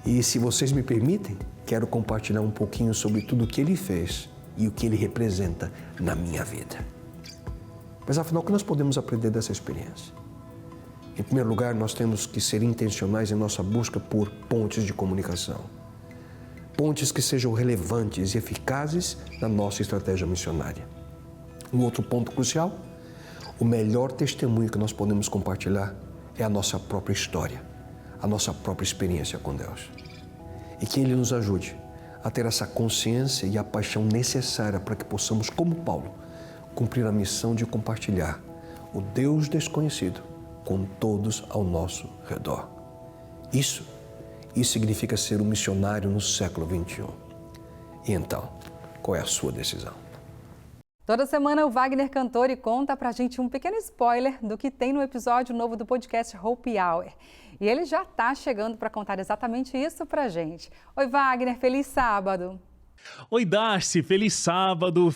E se vocês me permitem, quero compartilhar um pouquinho sobre tudo o que Ele fez e o que Ele representa na minha vida. Mas afinal, o que nós podemos aprender dessa experiência? Em primeiro lugar, nós temos que ser intencionais em nossa busca por pontes de comunicação. Pontes que sejam relevantes e eficazes na nossa estratégia missionária. Um outro ponto crucial: o melhor testemunho que nós podemos compartilhar é a nossa própria história, a nossa própria experiência com Deus. E que Ele nos ajude a ter essa consciência e a paixão necessária para que possamos, como Paulo, cumprir a missão de compartilhar o Deus desconhecido com todos ao nosso redor. Isso significa ser um missionário no século XXI. E então, qual é a sua decisão? Toda semana o Wagner Cantore conta pra gente um pequeno spoiler do que tem no episódio novo do podcast Hope Hour. E ele já tá chegando para contar exatamente isso pra gente. Oi, Wagner, feliz sábado! Oi, Darcy, feliz sábado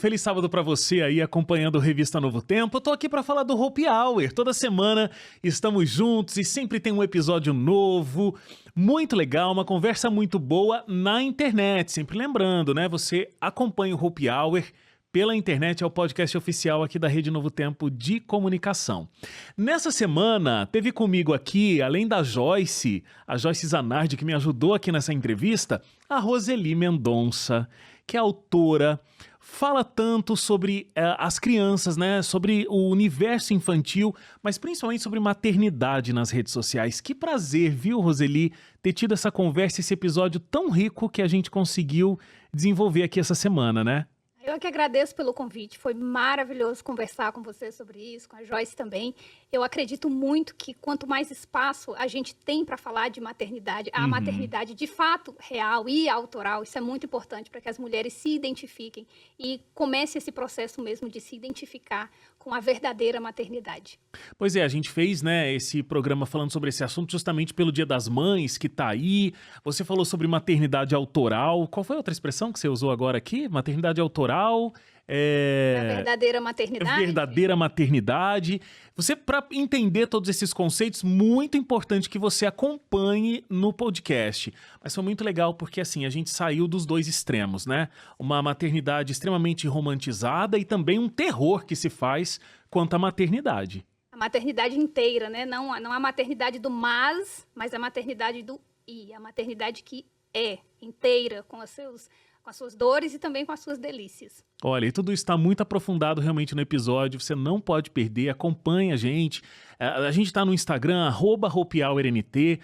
para você aí acompanhando o Revista Novo Tempo. Eu tô aqui para falar do Hope Hour. Toda semana estamos juntos e sempre tem um episódio novo, muito legal, uma conversa muito boa na internet. Sempre lembrando, né? Você acompanha o Hope Hour pela internet, é o podcast oficial aqui da Rede Novo Tempo de Comunicação. Nessa semana, teve comigo aqui, além da Joyce, a Joyce Zanardi, que me ajudou aqui nessa entrevista, a Roseli Mendonça, que é autora, fala tanto sobre as crianças, né, sobre o universo infantil, mas principalmente sobre maternidade nas redes sociais. Que prazer, viu, Roseli, ter tido essa conversa, esse episódio tão rico que a gente conseguiu desenvolver aqui essa semana, né? Eu que agradeço pelo convite, foi maravilhoso conversar com você sobre isso, com a Joyce também. Eu acredito muito que quanto mais espaço a gente tem para falar de maternidade, a maternidade de fato real e autoral, isso é muito importante para que as mulheres se identifiquem e comece esse processo mesmo de se identificar com a verdadeira maternidade. Pois é, a gente fez, né, esse programa falando sobre esse assunto justamente pelo Dia das Mães, que tá aí. Você falou sobre maternidade autoral. Qual foi a outra expressão que você usou agora aqui? Maternidade autoral. A verdadeira maternidade. Verdadeira maternidade. Você, para entender todos esses conceitos, muito importante que você acompanhe no podcast. Mas foi muito legal porque, assim, a gente saiu dos dois extremos, né? Uma maternidade extremamente romantizada e também um terror que se faz quanto à maternidade. A maternidade inteira, né? Não a maternidade do mas a maternidade do i. A maternidade que é inteira, com as suas dores e também com as suas delícias. Olha, e tudo isso está muito aprofundado realmente no episódio, você não pode perder, acompanha a gente. A gente está no Instagram, @HopeHourNT.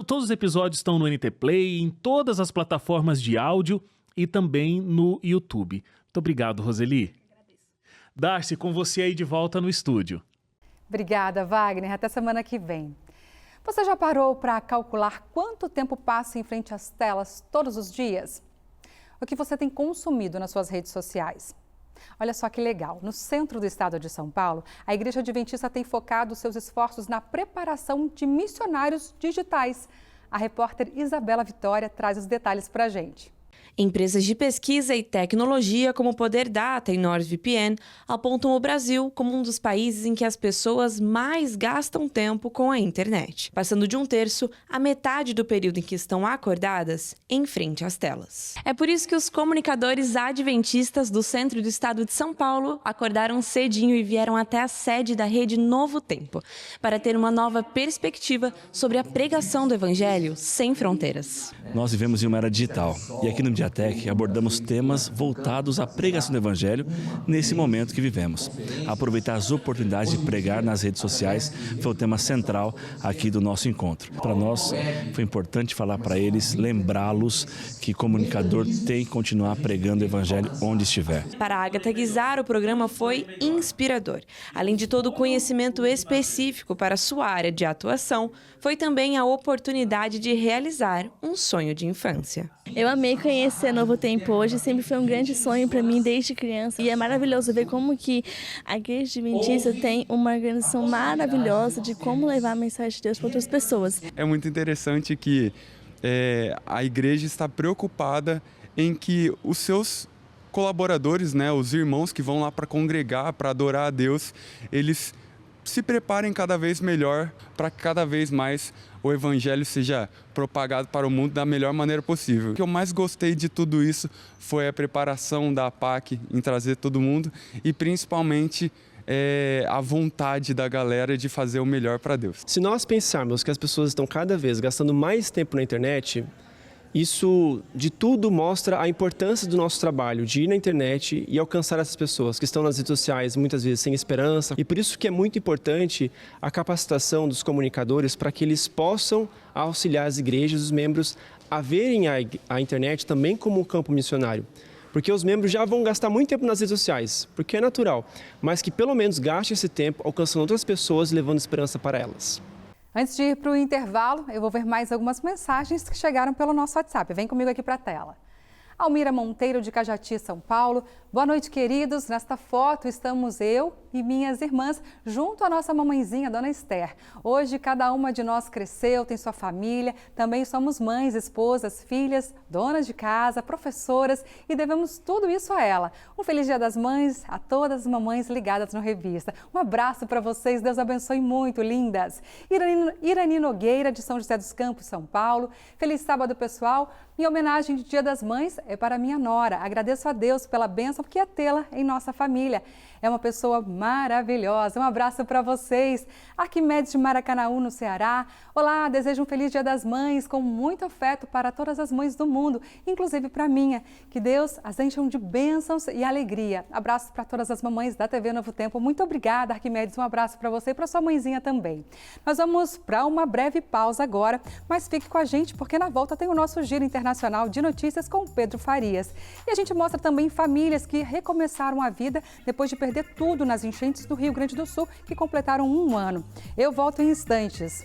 Todos os episódios estão no NT Play, em todas as plataformas de áudio e também no YouTube. Muito obrigado, Roseli. Darcy, com você aí de volta no estúdio. Obrigada, Wagner. Até semana que vem. Você já parou para calcular quanto tempo passa em frente às telas todos os dias? O que você tem consumido nas suas redes sociais? Olha só que legal, no centro do estado de São Paulo, a Igreja Adventista tem focado seus esforços na preparação de missionários digitais. A repórter Isabela Vitória traz os detalhes para a gente. Empresas de pesquisa e tecnologia como Poder Data e NordVPN apontam o Brasil como um dos países em que as pessoas mais gastam tempo com a internet, passando de 1/3 a metade do período em que estão acordadas em frente às telas. É por isso que os comunicadores adventistas do centro do estado de São Paulo acordaram cedinho e vieram até a sede da Rede Novo Tempo para ter uma nova perspectiva sobre a pregação do Evangelho sem fronteiras. Nós vivemos em uma era digital e aqui no Mediatec abordamos temas voltados à pregação do Evangelho nesse momento que vivemos. Aproveitar as oportunidades de pregar nas redes sociais foi o tema central aqui do nosso encontro. Para nós foi importante falar para eles, lembrá-los que comunicador tem que continuar pregando o Evangelho onde estiver. Para a Agatha Guizar, o programa foi inspirador. Além de todo o conhecimento específico para a sua área de atuação, foi também a oportunidade de realizar um sonho de infância. Eu amei conhecer Novo Tempo hoje, sempre foi um grande sonho para mim desde criança. E é maravilhoso ver como que a Igreja Adventista tem uma organização maravilhosa de como levar a mensagem de Deus para outras pessoas. É muito interessante que a igreja está preocupada em que os seus colaboradores, né, os irmãos que vão lá para congregar, para adorar a Deus, eles se preparem cada vez melhor para que cada vez mais o Evangelho seja propagado para o mundo da melhor maneira possível. O que eu mais gostei de tudo isso foi a preparação da APAC em trazer todo mundo e principalmente a vontade da galera de fazer o melhor para Deus. Se nós pensarmos que as pessoas estão cada vez gastando mais tempo na internet, isso de tudo mostra a importância do nosso trabalho, de ir na internet e alcançar essas pessoas que estão nas redes sociais muitas vezes sem esperança. E por isso que é muito importante a capacitação dos comunicadores para que eles possam auxiliar as igrejas, os membros, a verem a internet também como um campo missionário. Porque os membros já vão gastar muito tempo nas redes sociais, porque é natural, mas que pelo menos gaste esse tempo alcançando outras pessoas e levando esperança para elas. Antes de ir para o intervalo, eu vou ver mais algumas mensagens que chegaram pelo nosso WhatsApp. Vem comigo aqui para a tela. Almira Monteiro, de Cajati, São Paulo. Boa noite, queridos. Nesta foto estamos eu e minhas irmãs junto à nossa mamãezinha, Dona Esther. Hoje, cada uma de nós cresceu, tem sua família. Também somos mães, esposas, filhas, donas de casa, professoras e devemos tudo isso a ela. Um feliz Dia das Mães a todas as mamães ligadas no Revista. Um abraço para vocês. Deus abençoe muito, lindas. Irani Nogueira, de São José dos Campos, São Paulo. Feliz sábado, pessoal. Em homenagem de Dia das Mães, é para minha nora. Agradeço a Deus pela bênção que é tê-la em nossa família. É uma pessoa maravilhosa. Um abraço para vocês. Arquimedes de Maracanaú, no Ceará. Olá, desejo um feliz Dia das Mães com muito afeto para todas as mães do mundo, inclusive para a minha. Que Deus as encham de bênçãos e alegria. Abraço para todas as mamães da TV Novo Tempo. Muito obrigada, Arquimedes. Um abraço para você e para sua mãezinha também. Nós vamos para uma breve pausa agora, mas fique com a gente porque na volta tem o nosso Giro Internacional de Notícias com Pedro Farias. E a gente mostra também famílias que recomeçaram a vida depois de perder tudo nas enchentes do Rio Grande do Sul, que completaram 1 ano. Eu volto em instantes.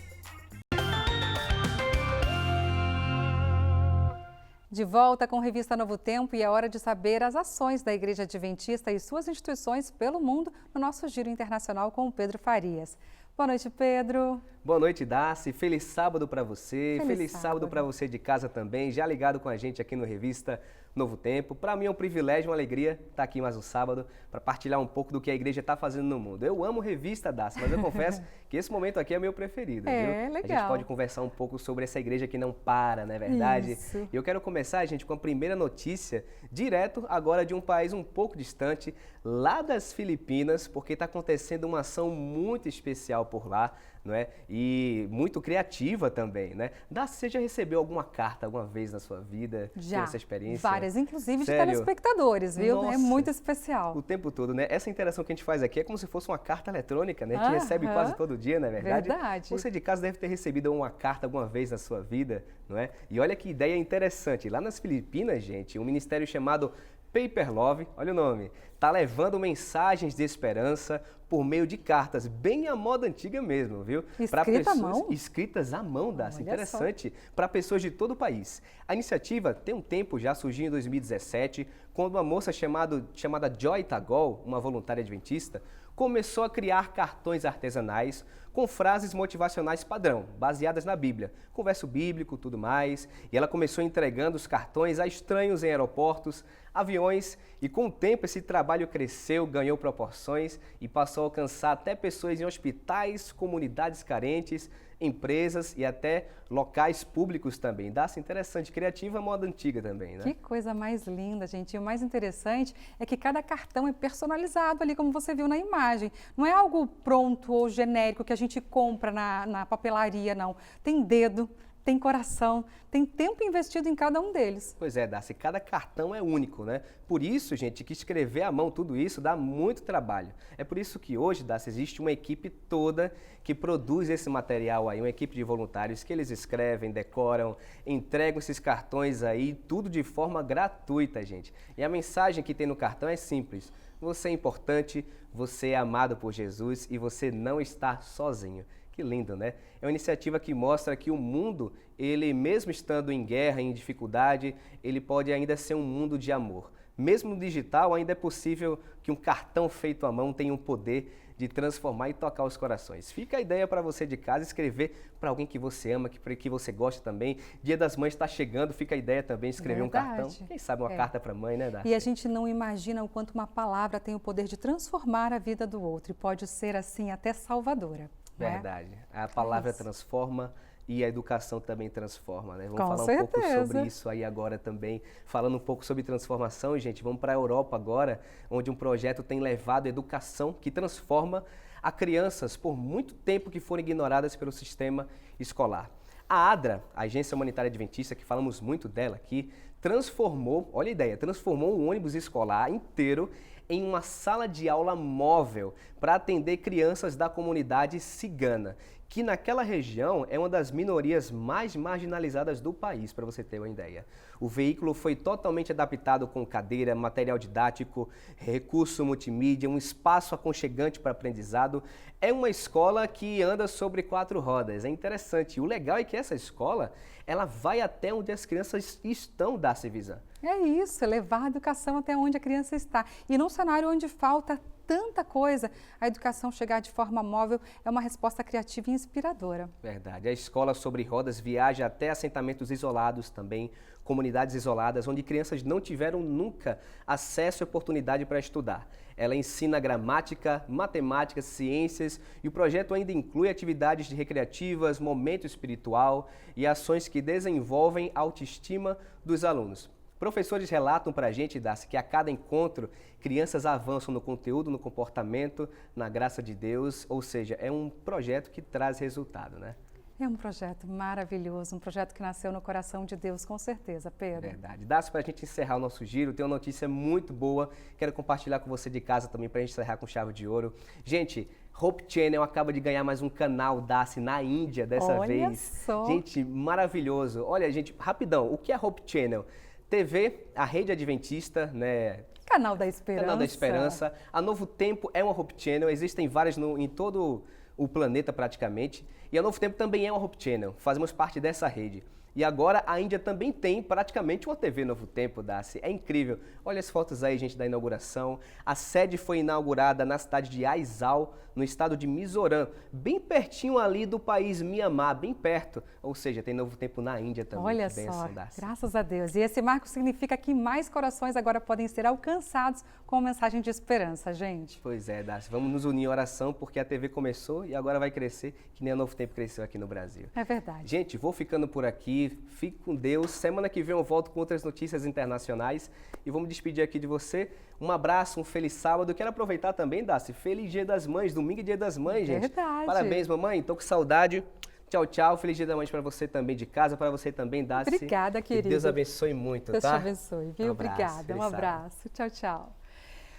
De volta com a revista Novo Tempo, e é hora de saber as ações da Igreja Adventista e suas instituições pelo mundo no nosso Giro Internacional com o Pedro Farias. Boa noite, Pedro. Boa noite, Darcy. Feliz sábado para você. Feliz sábado para você de casa também, já ligado com a gente aqui no Revista Novo Tempo. Para mim é um privilégio, uma alegria estar aqui mais um sábado para partilhar um pouco do que a igreja está fazendo no mundo. Eu amo revista, Darcy, mas eu confesso que esse momento aqui é meu preferido, viu? Legal. A gente pode conversar um pouco sobre essa igreja que não para, não é verdade? Isso. E eu quero começar, gente, com a primeira notícia, direto agora de um país um pouco distante, lá das Filipinas, porque está acontecendo uma ação muito especial por lá, não é? E muito criativa também, né? Darcy, você já recebeu alguma carta alguma vez na sua vida? Já, Tem essa experiência? várias, inclusive de Sério? telespectadores, viu? Nossa. É muito especial. O tempo todo, né? Essa interação que a gente faz aqui é como se fosse uma carta eletrônica, né? A gente recebe quase todo dia, não é verdade? Verdade. Você de casa deve ter recebido uma carta alguma vez na sua vida, não é? E olha que ideia interessante. Lá nas Filipinas, gente, um ministério chamado Paper Love, olha o nome, está levando mensagens de esperança por meio de cartas, bem à moda antiga mesmo, viu? Escrita à mão? Escritas à mão, Darcy, Olha interessante, para pessoas de todo o país. A iniciativa tem um tempo já, surgiu em 2017, quando uma moça chamada Joy Tagol, uma voluntária adventista, começou a criar cartões artesanais com frases motivacionais padrão, baseadas na Bíblia, com verso bíblico, tudo mais. E ela começou entregando os cartões a estranhos em aeroportos, aviões, e com o tempo esse trabalho cresceu, ganhou proporções e passou a alcançar até pessoas em hospitais, comunidades carentes, empresas e até locais públicos também. Dá-se interessante, criativa, moda antiga também, né? Que coisa mais linda, gente. E o mais interessante é que cada cartão é personalizado ali, como você viu na imagem. Não é algo pronto ou genérico que a gente compra na papelaria, não. Tem dedo, tem coração, tem tempo investido em cada um deles. Pois é, Darcy, cada cartão é único, né? Por isso, gente, que escrever à mão tudo isso dá muito trabalho. É por isso que hoje, Darcy, existe uma equipe toda que produz esse material aí, uma equipe de voluntários que eles escrevem, decoram, entregam esses cartões aí, tudo de forma gratuita, gente. E a mensagem que tem no cartão é simples. Você é importante, você é amado por Jesus e você não está sozinho. Que lindo, né? É uma iniciativa que mostra que o mundo, ele mesmo estando em guerra, em dificuldade, ele pode ainda ser um mundo de amor. Mesmo no digital, ainda é possível que um cartão feito à mão tenha um poder de transformar e tocar os corações. Fica a ideia para você de casa, escrever para alguém que você ama, que você gosta também. Dia das Mães está chegando, fica a ideia também de escrever um cartão. Quem sabe uma carta para a mãe, né, Darcy? E a gente não imagina o quanto uma palavra tem o poder de transformar a vida do outro e pode ser, assim, até salvadora. Verdade. A palavra transforma e a educação também transforma, né? Vamos falar certeza. um pouco sobre isso aí agora também. Falando um pouco sobre transformação, gente, vamos para a Europa agora, onde um projeto tem levado a educação que transforma a crianças por muito tempo que foram ignoradas pelo sistema escolar. A ADRA, a Agência Humanitária Adventista, que falamos muito dela aqui, transformou, olha a ideia, transformou um ônibus escolar inteiro em uma sala de aula móvel para atender crianças da comunidade cigana, que naquela região é uma das minorias mais marginalizadas do país, para você ter uma ideia. O veículo foi totalmente adaptado com cadeira, material didático, recurso multimídia, um espaço aconchegante para aprendizado. É uma escola que anda sobre 4 rodas, é interessante. E o legal é que essa escola, ela vai até onde as crianças estão, Darcy Visa. É isso, é levar a educação até onde a criança está. E num cenário onde falta tanta coisa, a educação chegar de forma móvel é uma resposta criativa e inspiradora. Verdade. A escola sobre rodas viaja até assentamentos isolados também, comunidades isoladas, onde crianças não tiveram nunca acesso e oportunidade para estudar. Ela ensina gramática, matemática, ciências e o projeto ainda inclui atividades recreativas, momento espiritual e ações que desenvolvem a autoestima dos alunos. Professores relatam para a gente, Darcy, que a cada encontro, crianças avançam no conteúdo, no comportamento, na graça de Deus, ou seja, é um projeto que traz resultado, né? É um projeto maravilhoso, um projeto que nasceu no coração de Deus, com certeza, Pedro. Verdade. Darcy, para a gente encerrar o nosso giro, tem uma notícia muito boa, quero compartilhar com você de casa também, para a gente encerrar com chave de ouro. Gente, Hope Channel acaba de ganhar mais um canal, Darcy, na Índia dessa vez. Olha só! Gente, maravilhoso. Olha, gente, rapidão, o que é Hope Channel? TV, a Rede Adventista, né? Canal da Esperança. Canal da Esperança. A Novo Tempo é uma Hope Channel, existem várias em todo o planeta praticamente. E a Novo Tempo também é uma Hope Channel, fazemos parte dessa rede. E agora a Índia também tem praticamente uma TV Novo Tempo, Darcy. É incrível. Olha as fotos aí, gente, da inauguração. A sede foi inaugurada na cidade de Aizawl, no estado de Mizoram, bem pertinho ali do país Mianmar, bem perto. Ou seja, tem Novo Tempo na Índia também. Olha que bênção, só, Darcy. graças a Deus. E esse marco significa que mais corações agora podem ser alcançados com mensagem de esperança, gente. Pois é, Darcy. Vamos nos unir em oração, porque a TV começou e agora vai crescer, que nem a Novo Tempo cresceu aqui no Brasil. É verdade. Gente, vou ficando por aqui. Fique com Deus. Semana que vem eu volto com outras notícias internacionais e vou me despedir aqui de você. Um abraço, um feliz sábado. Quero aproveitar também, Darcy, feliz Dia das Mães, domingo é Dia das Mães, gente. Verdade. Parabéns, mamãe. Tô com saudade. Tchau, tchau. Feliz Dia das Mães para você também de casa, para você também, Darcy. Obrigada, querida. Que Deus abençoe muito, Deus tá? te abençoe, viu? Um abraço, Obrigada. Um feliz abraço. Tchau, tchau.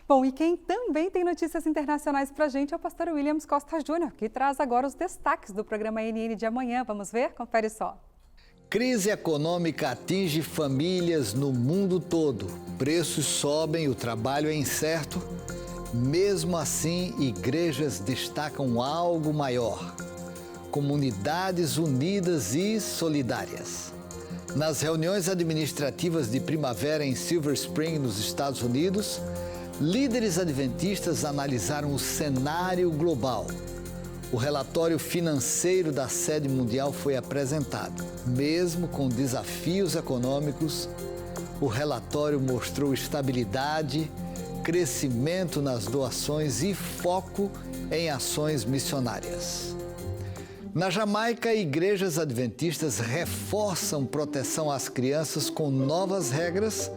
Bom, e quem também tem notícias internacionais pra gente é o pastor Williams Costa Júnior, que traz agora os destaques do programa NN de amanhã. Vamos ver? Confere só. Crise econômica atinge famílias no mundo todo. Preços sobem, o trabalho é incerto. Mesmo assim, igrejas destacam algo maior: comunidades unidas e solidárias. Nas reuniões administrativas de primavera em Silver Spring, nos Estados Unidos, líderes adventistas analisaram o cenário global. O relatório financeiro da sede mundial foi apresentado. Mesmo com desafios econômicos, o relatório mostrou estabilidade, crescimento nas doações e foco em ações missionárias. Na Jamaica, igrejas adventistas reforçam proteção às crianças com novas regras,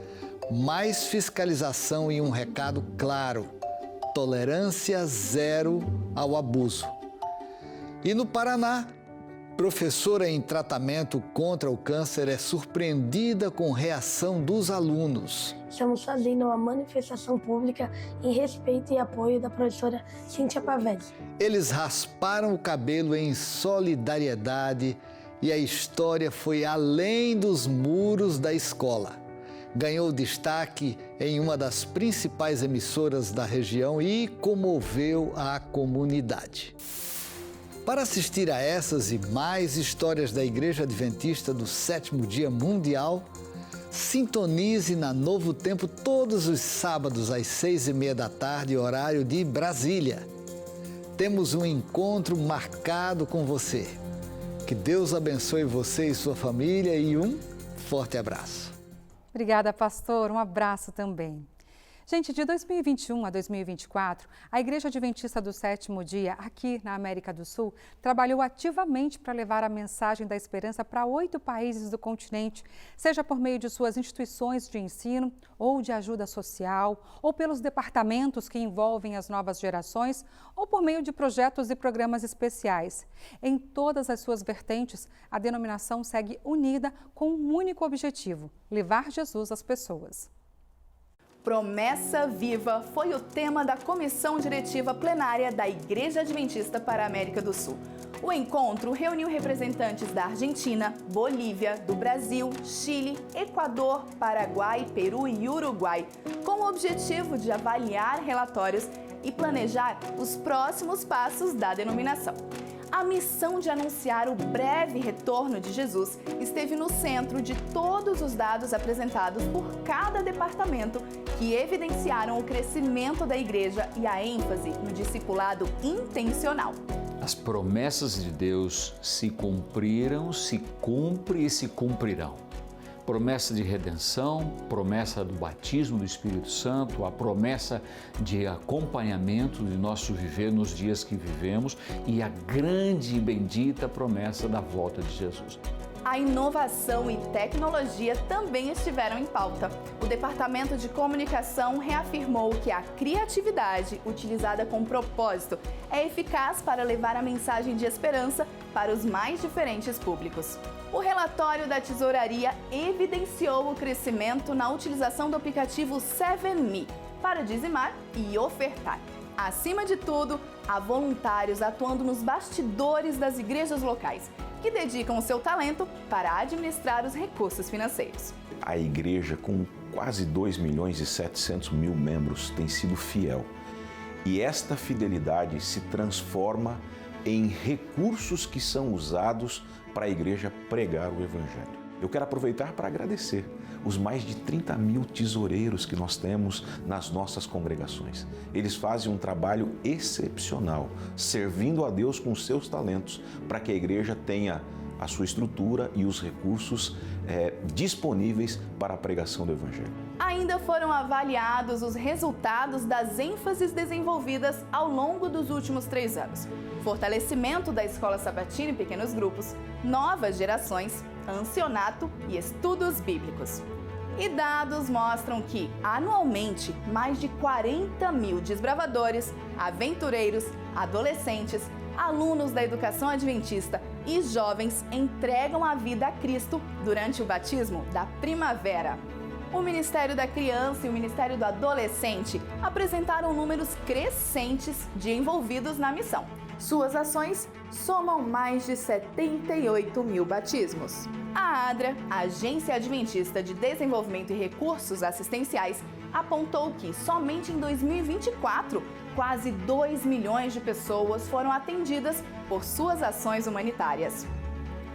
mais fiscalização e um recado claro: tolerância zero ao abuso. E no Paraná, professora em tratamento contra o câncer é surpreendida com reação dos alunos. Estamos fazendo uma manifestação pública em respeito e apoio da professora Cíntia Pavelli. Eles rasparam o cabelo em solidariedade e a história foi além dos muros da escola. Ganhou destaque em uma das principais emissoras da região e comoveu a comunidade. Para assistir a essas e mais histórias da Igreja Adventista do Sétimo Dia Mundial, sintonize na Novo Tempo todos os sábados às 6h30 da tarde, horário de Brasília. Temos um encontro marcado com você. Que Deus abençoe você e sua família e um forte abraço. Obrigada, pastor. Um abraço também. Gente, de 2021 a 2024, a Igreja Adventista do Sétimo Dia, aqui na América do Sul, trabalhou ativamente para levar a mensagem da esperança para 8 países do continente, seja por meio de suas instituições de ensino ou de ajuda social, ou pelos departamentos que envolvem as novas gerações, ou por meio de projetos e programas especiais. Em todas as suas vertentes, a denominação segue unida com um único objetivo: levar Jesus às pessoas. Promessa Viva foi o tema da Comissão Diretiva Plenária da Igreja Adventista para a América do Sul. O encontro reuniu representantes da Argentina, Bolívia, do Brasil, Chile, Equador, Paraguai, Peru e Uruguai, com o objetivo de avaliar relatórios e planejar os próximos passos da denominação. A missão de anunciar o breve retorno de Jesus esteve no centro de todos os dados apresentados por cada departamento, que evidenciaram o crescimento da igreja e a ênfase no discipulado intencional. As promessas de Deus se cumpriram, se cumprem e se cumprirão. Promessa de redenção, promessa do batismo do Espírito Santo, a promessa de acompanhamento de nosso viver nos dias que vivemos e a grande e bendita promessa da volta de Jesus. A inovação e tecnologia também estiveram em pauta. O Departamento de Comunicação reafirmou que a criatividade, utilizada com propósito, é eficaz para levar a mensagem de esperança para os mais diferentes públicos. O relatório da Tesouraria evidenciou o crescimento na utilização do aplicativo 7Me para dizimar e ofertar. Acima de tudo, há voluntários atuando nos bastidores das igrejas locais, que dedicam o seu talento para administrar os recursos financeiros. A igreja, com quase 2.700.000 membros, tem sido fiel. E esta fidelidade se transforma em recursos que são usados para a igreja pregar o Evangelho. Eu quero aproveitar para agradecer os mais de 30.000 tesoureiros que nós temos nas nossas congregações. Eles fazem um trabalho excepcional, servindo a Deus com seus talentos, para que a igreja tenha a sua estrutura e os recursos disponíveis para a pregação do Evangelho. Ainda foram avaliados os resultados das ênfases desenvolvidas ao longo dos últimos 3 anos. Fortalecimento da escola sabatina em pequenos grupos, novas gerações, ancianato e estudos bíblicos. E dados mostram que, anualmente, mais de 40.000 desbravadores, aventureiros, adolescentes, alunos da educação adventista e jovens entregam a vida a Cristo durante o batismo da primavera. O Ministério da Criança e o Ministério do Adolescente apresentaram números crescentes de envolvidos na missão. Suas ações somam mais de 78.000 batismos. A ADRA, a Agência Adventista de Desenvolvimento e Recursos Assistenciais, apontou que somente em 2024, quase 2 milhões de pessoas foram atendidas por suas ações humanitárias.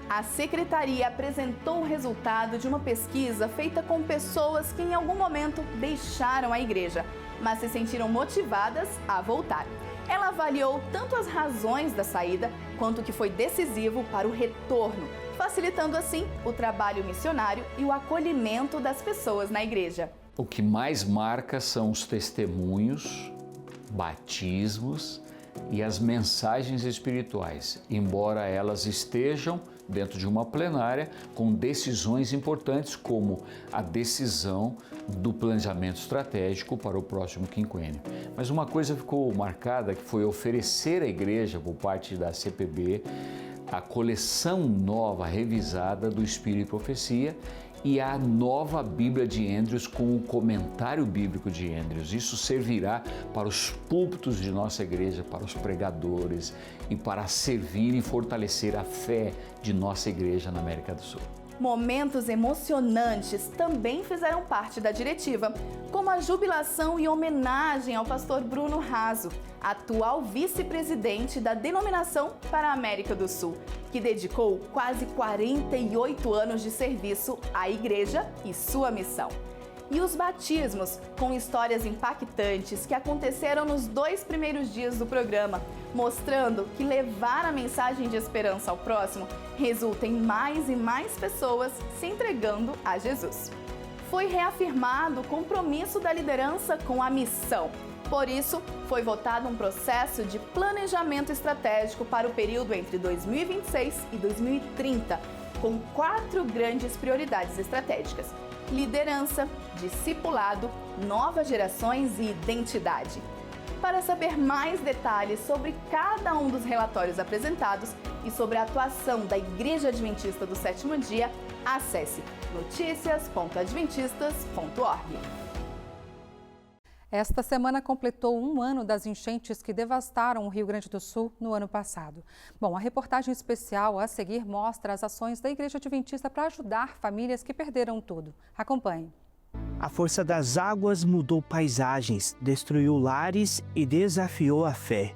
A Secretaria apresentou o resultado de uma pesquisa feita com pessoas que em algum momento deixaram a igreja, mas se sentiram motivadas a voltar. Ela avaliou tanto as razões da saída quanto o que foi decisivo para o retorno, facilitando assim o trabalho missionário e o acolhimento das pessoas na igreja. O que mais marca são os testemunhos, batismos e as mensagens espirituais, embora elas estejam dentro de uma plenária com decisões importantes, como a decisão do planejamento estratégico para o próximo quinquênio. Mas uma coisa ficou marcada, que foi oferecer à igreja, por parte da CPB, a coleção nova, revisada do Espírito e Profecia e a nova Bíblia de Andrews com o comentário bíblico de Andrews. Isso servirá para os púlpitos de nossa igreja, para os pregadores e para servir e fortalecer a fé de nossa igreja na América do Sul. Momentos emocionantes também fizeram parte da diretiva, como a jubilação e homenagem ao pastor Bruno Raso, atual vice-presidente da denominação para a América do Sul, que dedicou quase 48 anos de serviço à igreja e sua missão. E os batismos, com histórias impactantes que aconteceram nos 2 primeiros dias do programa, mostrando que levar a mensagem de esperança ao próximo resulta em mais e mais pessoas se entregando a Jesus. Foi reafirmado o compromisso da liderança com a missão. Por isso, foi votado um processo de planejamento estratégico para o período entre 2026 e 2030, com 4 grandes prioridades estratégicas: liderança, discipulado, novas gerações e identidade. Para saber mais detalhes sobre cada um dos relatórios apresentados e sobre a atuação da Igreja Adventista do Sétimo Dia, acesse noticias.adventistas.org. Esta semana completou 1 ano das enchentes que devastaram o Rio Grande do Sul no ano passado. Bom, a reportagem especial a seguir mostra as ações da Igreja Adventista para ajudar famílias que perderam tudo. Acompanhe. A força das águas mudou paisagens, destruiu lares e desafiou a fé.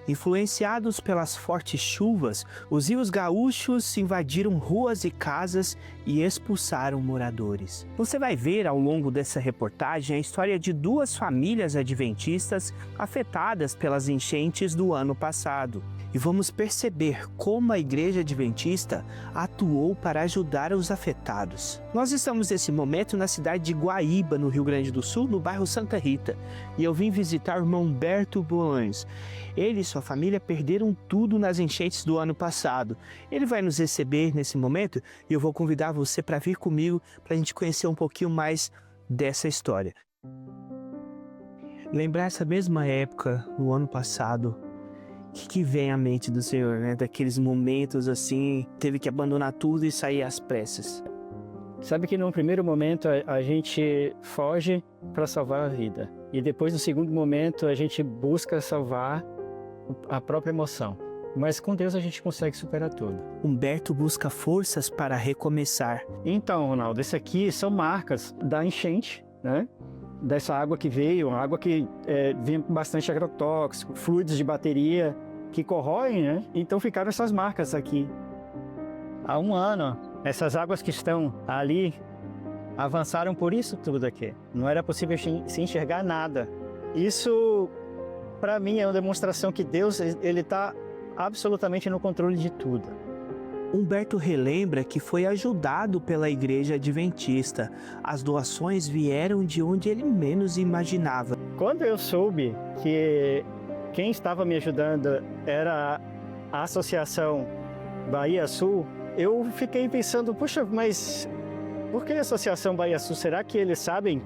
Influenciados pelas fortes chuvas, os rios gaúchos invadiram ruas e casas e expulsaram moradores. Você vai ver ao longo dessa reportagem a história de 2 famílias adventistas afetadas pelas enchentes do ano passado. E vamos perceber como a Igreja Adventista atuou para ajudar os afetados. Nós estamos nesse momento na cidade de Guaíba, no Rio Grande do Sul, no bairro Santa Rita. E eu vim visitar o irmão Humberto Bolões. Ele e sua família perderam tudo nas enchentes do ano passado. Ele vai nos receber nesse momento e eu vou convidar você para vir comigo para a gente conhecer um pouquinho mais dessa história. Lembrar essa mesma época, no ano passado, o que vem à mente do Senhor, né? Daqueles momentos assim, teve que abandonar tudo e sair às pressas. Sabe que no primeiro momento a gente foge para salvar a vida. E depois no segundo momento a gente busca salvar a própria emoção. mas com Deus a gente consegue superar tudo. Humberto busca forças para recomeçar. Então, Ronaldo, esse aqui são marcas da enchente, né? Dessa água que veio, uma água que vem com bastante agrotóxico, fluidos de bateria que corroem, né? Então ficaram essas marcas aqui. Há um ano, essas águas que estão ali avançaram por isso tudo aqui. Não era possível se enxergar nada. Isso, para mim, é uma demonstração que Deus ele está absolutamente no controle de tudo. Humberto relembra que foi ajudado pela Igreja Adventista. As doações vieram de onde ele menos imaginava. Quando eu soube que quem estava me ajudando era a Associação Bahia Sul, eu fiquei pensando, puxa, mas por que a Associação Bahia Sul? Será que eles sabem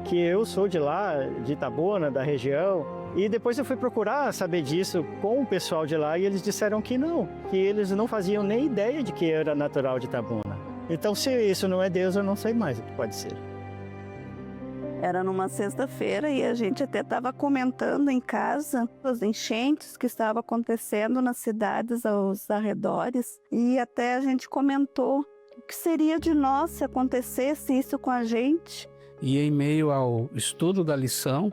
que eu sou de lá, de Itabuna, da região? E depois eu fui procurar saber disso com o pessoal de lá e eles disseram que não, que eles não faziam nem ideia de que eu era natural de Itabuna. Então, se isso não é Deus, eu não sei mais o que pode ser. Era numa sexta-feira e a gente até estava comentando em casa as enchentes que estavam acontecendo nas cidades aos arredores. E até a gente comentou o que seria de nós se acontecesse isso com a gente. E em meio ao estudo da lição,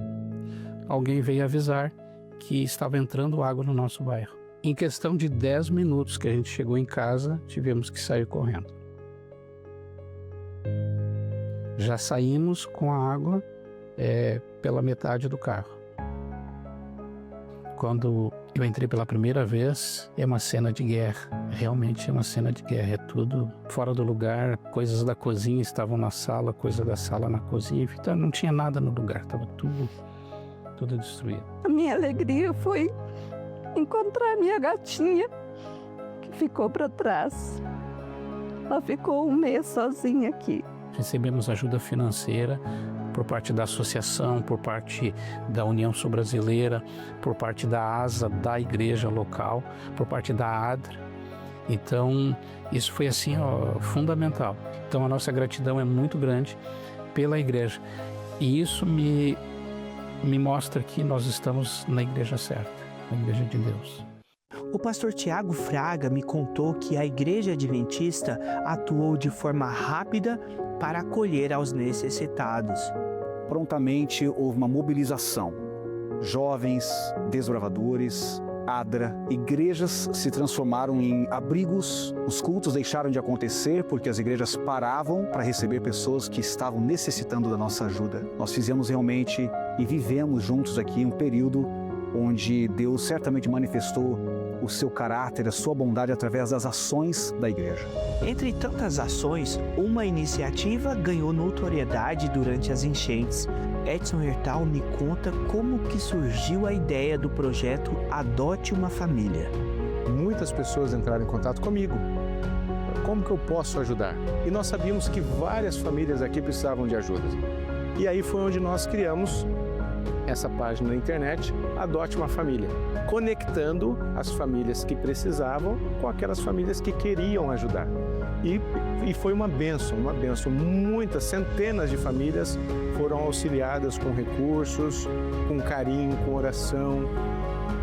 alguém veio avisar que estava entrando água no nosso bairro. Em questão de 10 minutos que a gente chegou em casa, tivemos que sair correndo. Já saímos com a água pela metade do carro. Quando eu entrei pela primeira vez, é uma cena de guerra. Realmente é uma cena de guerra. É tudo fora do lugar. Coisas da cozinha estavam na sala, coisas da sala na cozinha. Então não tinha nada no lugar, estava tudo destruído. A minha alegria foi encontrar a minha gatinha, que ficou para trás. Ela ficou um mês sozinha aqui. Recebemos ajuda financeira por parte da associação, por parte da União Sul-Brasileira, por parte da ASA, da igreja local, por parte da ADRA. Então, isso foi assim, fundamental. Então, a nossa gratidão é muito grande pela igreja. E isso me mostra que nós estamos na igreja certa, na igreja de Deus. O pastor Tiago Fraga me contou que a Igreja Adventista atuou de forma rápida para acolher aos necessitados. Prontamente houve uma mobilização. Jovens, desbravadores, ADRA, igrejas se transformaram em abrigos. Os cultos deixaram de acontecer porque as igrejas paravam para receber pessoas que estavam necessitando da nossa ajuda. Nós fizemos realmente e vivemos juntos aqui um período onde Deus certamente manifestou o seu caráter, a sua bondade através das ações da igreja. Entre tantas ações, uma iniciativa ganhou notoriedade durante as enchentes. Edson Hertal me conta como que surgiu a ideia do projeto Adote uma Família. Muitas pessoas entraram em contato comigo. Como que eu posso ajudar? E nós sabíamos que várias famílias aqui precisavam de ajuda. E aí foi onde nós criamos essa página na internet, Adote uma Família, conectando as famílias que precisavam com aquelas famílias que queriam ajudar. E foi uma bênção. Muitas, centenas de famílias foram auxiliadas com recursos, com carinho, com oração,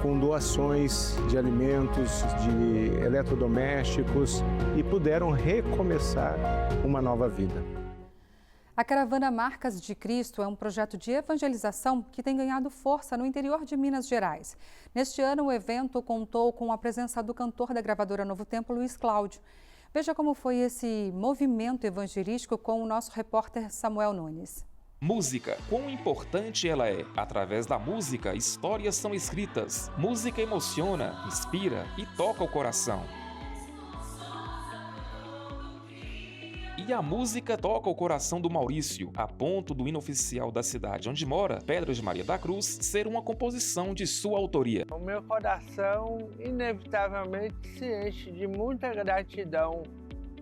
com doações de alimentos, de eletrodomésticos e puderam recomeçar uma nova vida. A Caravana Marcas de Cristo é um projeto de evangelização que tem ganhado força no interior de Minas Gerais. Neste ano, o evento contou com a presença do cantor da gravadora Novo Tempo, Luiz Cláudio. Veja como foi esse movimento evangelístico com o nosso repórter Samuel Nunes. Música, quão importante ela é. Através da música, histórias são escritas. Música emociona, inspira e toca o coração. E a música toca o coração do Maurício, a ponto do hino oficial da cidade onde mora, Pedras de Maria da Cruz, ser uma composição de sua autoria. O meu coração inevitavelmente se enche de muita gratidão,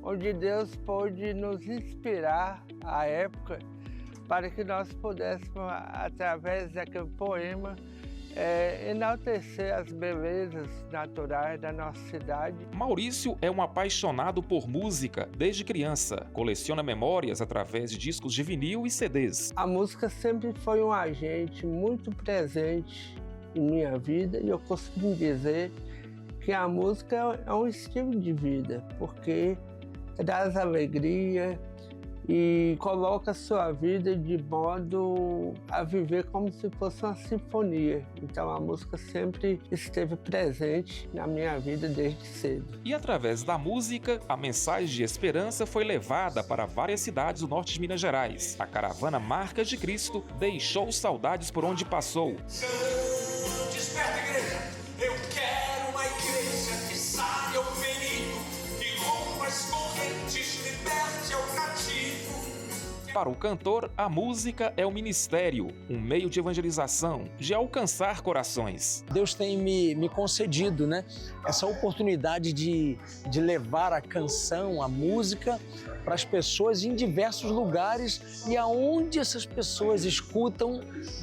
onde Deus pôde nos inspirar à época para que nós pudéssemos, através daquele poema, enaltecer as belezas naturais da nossa cidade. Maurício é um apaixonado por música desde criança. Coleciona memórias através de discos de vinil e CDs. A música sempre foi um agente muito presente em minha vida e eu costumo dizer que a música é um estilo de vida, porque traz alegria e coloca a sua vida de modo a viver como se fosse uma sinfonia. Então a música sempre esteve presente na minha vida desde cedo. E através da música, a mensagem de esperança foi levada para várias cidades do norte de Minas Gerais. A caravana Marcas de Cristo deixou saudades por onde passou. Desperta, igreja! Eu quero uma igreja que saia o perigo, que rompa as correntes, liberte ao cativo. Para o cantor, a música é um ministério, um meio de evangelização, de alcançar corações. Deus tem me concedido, né, essa oportunidade de levar a canção, a música, para as pessoas em diversos lugares, e aonde essas pessoas escutam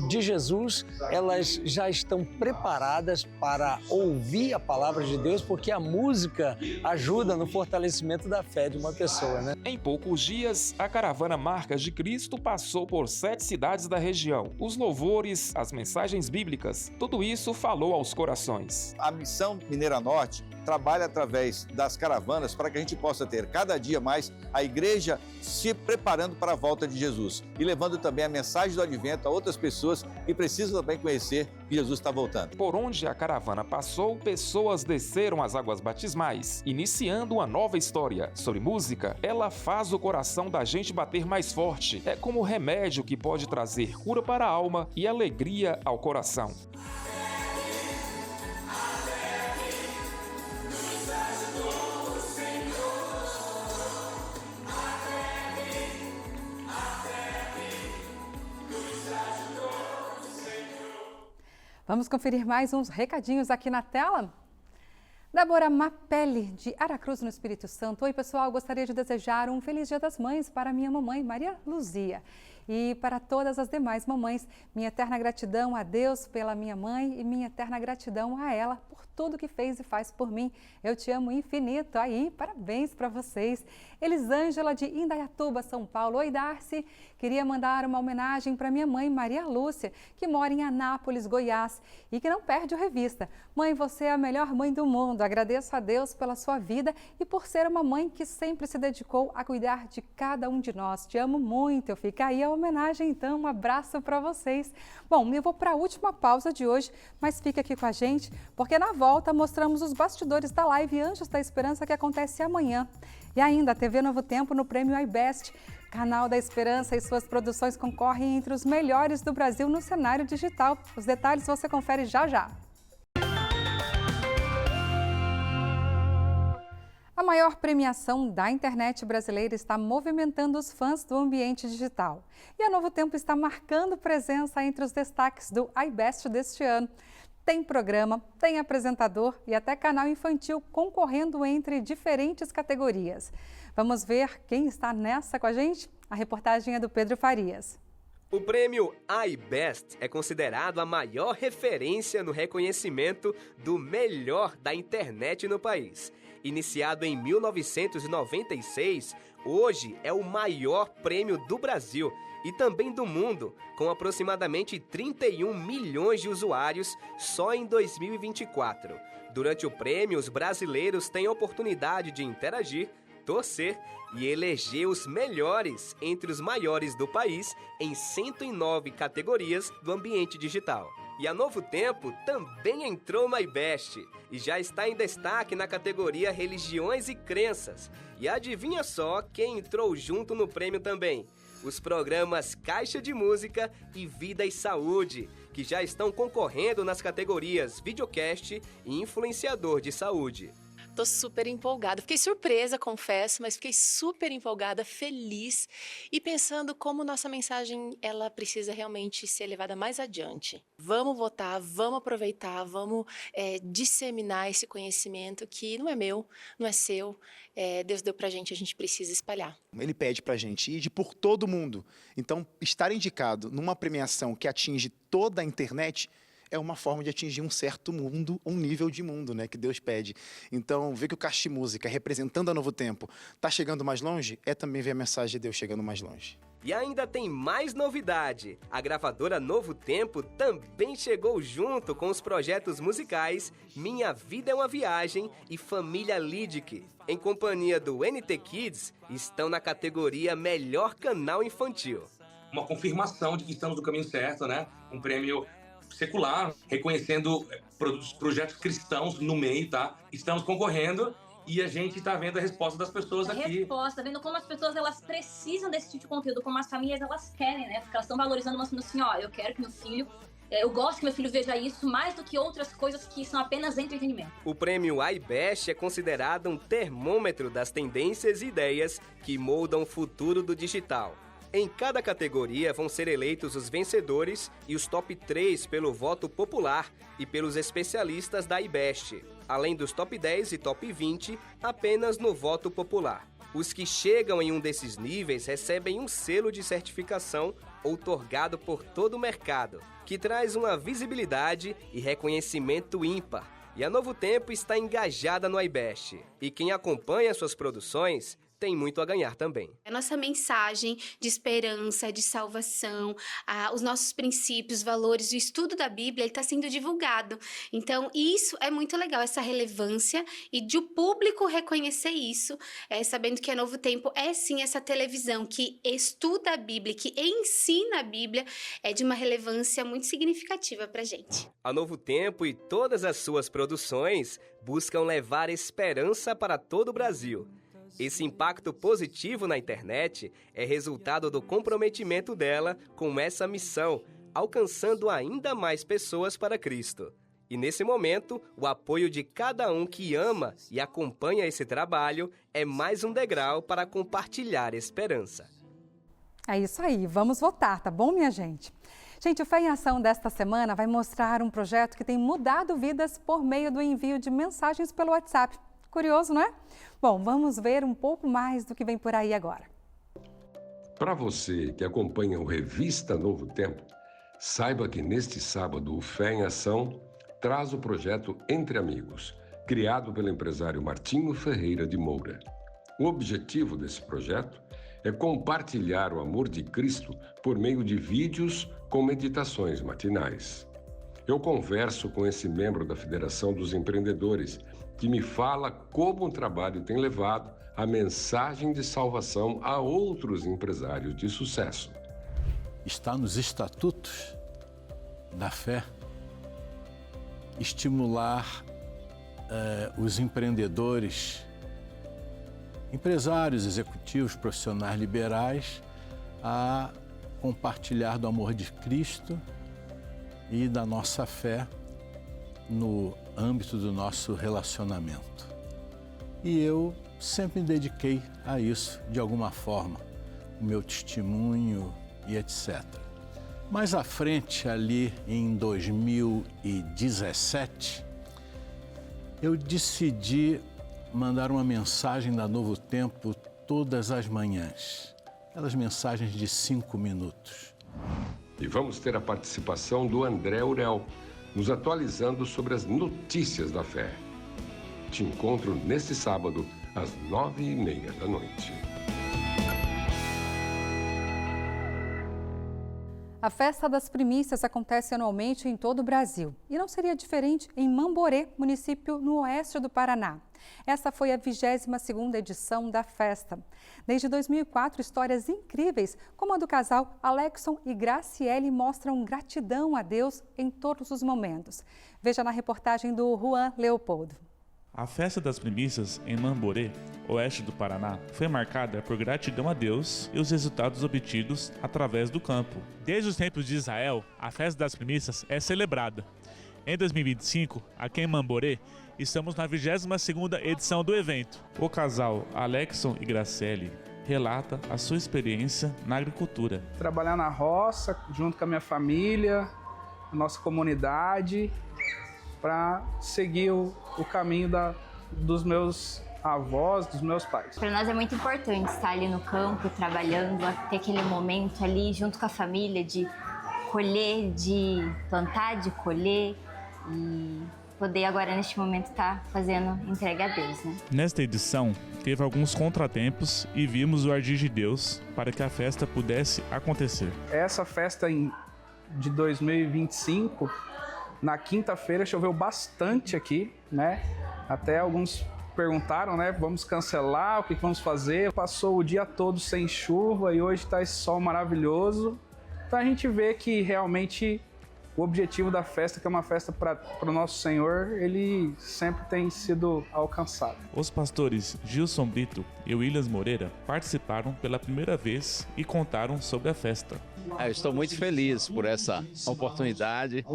de Jesus, elas já estão preparadas para ouvir a palavra de Deus, porque a música ajuda no fortalecimento da fé de uma pessoa, né? Em poucos dias, a caravana Marcas de Cristo passou por 7 cidades da região. Os louvores, as mensagens bíblicas, tudo isso falou aos corações. A Missão Mineira Norte trabalha através das caravanas para que a gente possa ter cada dia mais a igreja se preparando para a volta de Jesus e levando também a mensagem do advento a outras pessoas que precisam também conhecer que Jesus está voltando. Por onde a caravana passou, pessoas desceram as águas batismais, iniciando uma nova história. Sobre música, ela faz o coração da gente bater mais forte. É como remédio que pode trazer cura para a alma e alegria ao coração. Vamos conferir mais uns recadinhos aqui na tela? Débora Mapelli, de Aracruz, no Espírito Santo. Oi, pessoal, gostaria de desejar um feliz Dia das Mães para minha mamãe, Maria Luzia. E para todas as demais mamães, minha eterna gratidão a Deus pela minha mãe e minha eterna gratidão a ela por tudo que fez e faz por mim. Eu te amo infinito. Aí, parabéns para vocês. Elisângela, de Indaiatuba, São Paulo. Oi, Darcy. Queria mandar uma homenagem para minha mãe, Maria Lúcia, que mora em Anápolis, Goiás, e que não perde o Revista. Mãe, você é a melhor mãe do mundo. Agradeço a Deus pela sua vida e por ser uma mãe que sempre se dedicou a cuidar de cada um de nós. Te amo muito. Fica aí a homenagem, então. Um abraço para vocês. Bom, eu vou para a última pausa de hoje, mas fica aqui com a gente, porque na volta mostramos os bastidores da live Anjos da Esperança, que acontece amanhã. E ainda a TV Novo Tempo no Prêmio iBest. Canal da Esperança e suas produções concorrem entre os melhores do Brasil no cenário digital. Os detalhes você confere já já. A maior premiação da internet brasileira está movimentando os fãs do ambiente digital. E a Novo Tempo está marcando presença entre os destaques do iBest deste ano. Tem programa, tem apresentador e até canal infantil concorrendo entre diferentes categorias. Vamos ver quem está nessa com a gente? A reportagem é do Pedro Farias. O prêmio iBest é considerado a maior referência no reconhecimento do melhor da internet no país. Iniciado em 1996, hoje é o maior prêmio do Brasil e também do mundo, com aproximadamente 31 milhões de usuários só em 2024. Durante o prêmio, os brasileiros têm a oportunidade de interagir, torcer e eleger os melhores entre os maiores do país em 109 categorias do ambiente digital. E a Novo Tempo também entrou no iBest e já está em destaque na categoria Religiões e Crenças. E adivinha só quem entrou junto no prêmio também? Os programas Caixa de Música e Vida e Saúde, que já estão concorrendo nas categorias Videocast e Influenciador de Saúde. Tô super empolgada. Fiquei surpresa, confesso, mas fiquei super empolgada, feliz e pensando como nossa mensagem ela precisa realmente ser levada mais adiante. Vamos votar, vamos aproveitar, vamos disseminar esse conhecimento que não é meu, não é seu. Deus deu pra gente, a gente precisa espalhar. Ele pede pra gente ir por todo mundo. Então, estar indicado numa premiação que atinge toda a internet é uma forma de atingir um certo mundo, um nível de mundo, né, que Deus pede. Então, ver que o Caixa Música, representando a Novo Tempo, está chegando mais longe, é também ver a mensagem de Deus chegando mais longe. E ainda tem mais novidade. A gravadora Novo Tempo também chegou junto com os projetos musicais Minha Vida é uma Viagem e Família Lidic. Em companhia do NT Kids, estão na categoria Melhor Canal Infantil. Uma confirmação de que estamos no caminho certo, né? Um prêmio secular, reconhecendo projetos cristãos no meio, tá? Estamos concorrendo. E a gente está vendo a resposta das pessoas aqui. Resposta, vendo como as pessoas elas precisam desse tipo de conteúdo, como as famílias elas querem, né? Porque elas estão valorizando, mostrando assim, ó, eu quero que meu filho, eu gosto que meu filho veja isso mais do que outras coisas que são apenas entretenimento. O prêmio iBest é considerado um termômetro das tendências e ideias que moldam o futuro do digital. Em cada categoria vão ser eleitos os vencedores e os top 3 pelo voto popular e pelos especialistas da iBest, além dos top 10 e top 20 apenas no voto popular. Os que chegam em um desses níveis recebem um selo de certificação outorgado por todo o mercado, que traz uma visibilidade e reconhecimento ímpar. E a Novo Tempo está engajada no iBest. E quem acompanha suas produções tem muito a ganhar também. A nossa mensagem de esperança, de salvação, os nossos princípios, valores, o estudo da Bíblia, ele está sendo divulgado. Então, isso é muito legal, essa relevância e de o público reconhecer isso, sabendo que a Novo Tempo é sim essa televisão que estuda a Bíblia, que ensina a Bíblia, é de uma relevância muito significativa para a gente. A Novo Tempo e todas as suas produções buscam levar esperança para todo o Brasil. Esse impacto positivo na internet é resultado do comprometimento dela com essa missão, alcançando ainda mais pessoas para Cristo. E nesse momento, o apoio de cada um que ama e acompanha esse trabalho é mais um degrau para compartilhar esperança. É isso aí, vamos votar, tá bom, minha gente? Gente, o Fé em Ação desta semana vai mostrar um projeto que tem mudado vidas por meio do envio de mensagens pelo WhatsApp. Curioso, não é? Bom, vamos ver um pouco mais do que vem por aí agora. Para você que acompanha o Revista Novo Tempo, saiba que neste sábado o Fé em Ação traz o projeto Entre Amigos, criado pelo empresário Martinho Ferreira de Moura. O objetivo desse projeto é compartilhar o amor de Cristo por meio de vídeos com meditações matinais. Eu converso com esse membro da Federação dos Empreendedores, que me fala como o trabalho tem levado a mensagem de salvação a outros empresários de sucesso. Está nos estatutos da fé estimular os empreendedores, empresários, executivos, profissionais liberais a compartilhar do amor de Cristo e da nossa fé no âmbito do nosso relacionamento. E eu sempre me dediquei a isso, de alguma forma, o meu testemunho e etc. Mais à frente, ali em 2017, eu decidi mandar uma mensagem da Novo Tempo todas as manhãs. Aquelas mensagens de 5 minutos. E vamos ter a participação do André Urel, nos atualizando sobre as notícias da fé. Te encontro neste sábado, às 9h30 da noite. A Festa das Primícias acontece anualmente em todo o Brasil. E não seria diferente em Mamborê, município no oeste do Paraná. Essa foi a 22ª edição da festa. Desde 2004, histórias incríveis, como a do casal Alexson e Graciele, mostram gratidão a Deus em todos os momentos. Veja na reportagem do Juan Leopoldo. A Festa das Primícias em Mamborê, oeste do Paraná, foi marcada por gratidão a Deus e os resultados obtidos através do campo. Desde os tempos de Israel, a Festa das Primícias é celebrada. Em 2025, aqui em Mamborê, estamos na 22ª edição do evento. O casal Alexson e Graciele relata a sua experiência na agricultura. Trabalhar na roça, junto com a minha família, a nossa comunidade, para seguir o caminho dos meus avós, dos meus pais. Para nós é muito importante estar ali no campo, trabalhando, ter aquele momento ali junto com a família de colher, de plantar, de colher e poder agora neste momento estar fazendo entrega a Deus, né? Nesta edição, teve alguns contratempos e vimos o agir de Deus para que a festa pudesse acontecer. Essa festa de 2025, na quinta-feira choveu bastante aqui, né? Até alguns perguntaram, né? Vamos cancelar, o que vamos fazer? Passou o dia todo sem chuva e hoje está esse sol maravilhoso. Então a gente vê que realmente o objetivo da festa, que é uma festa para o nosso Senhor, ele sempre tem sido alcançado. Os pastores Gilson Brito e Williams Moreira participaram pela primeira vez e contaram sobre a festa. Eu estou muito feliz por essa oportunidade.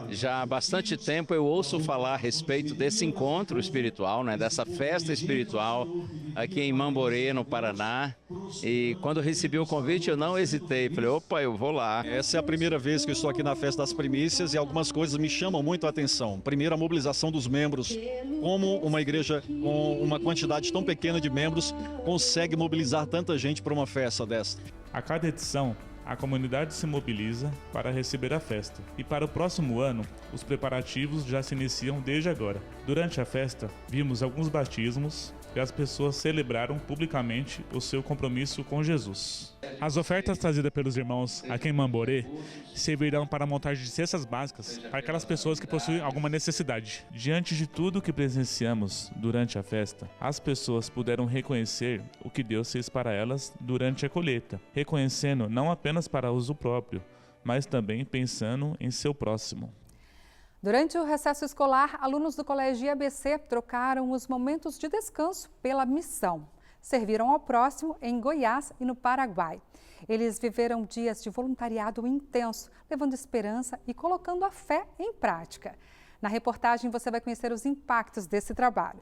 Já há bastante tempo eu ouço falar a respeito desse encontro espiritual, né, dessa festa espiritual aqui em Mamborê, no Paraná. E quando eu recebi o convite, eu não hesitei. Falei, opa, eu vou lá. Essa é a primeira vez que eu estou aqui na Festa das Primícias e algumas coisas me chamam muito a atenção. Primeiro, a mobilização dos membros. Como uma igreja com uma quantidade tão pequena de membros consegue mobilizar tanta gente para uma festa dessa. A cada edição, a comunidade se mobiliza para receber a festa. E para o próximo ano, os preparativos já se iniciam desde agora. Durante a festa, vimos alguns batismos e as pessoas celebraram publicamente o seu compromisso com Jesus. As ofertas trazidas pelos irmãos aqui em Mamborê servirão para a montagem de cestas básicas para aquelas pessoas que possuem alguma necessidade. Diante de tudo que presenciamos durante a festa, as pessoas puderam reconhecer o que Deus fez para elas durante a colheita, reconhecendo não apenas para uso próprio, mas também pensando em seu próximo. Durante o recesso escolar, alunos do Colégio IABC trocaram os momentos de descanso pela missão. Serviram ao próximo em Goiás e no Paraguai. Eles viveram dias de voluntariado intenso, levando esperança e colocando a fé em prática. Na reportagem você vai conhecer os impactos desse trabalho.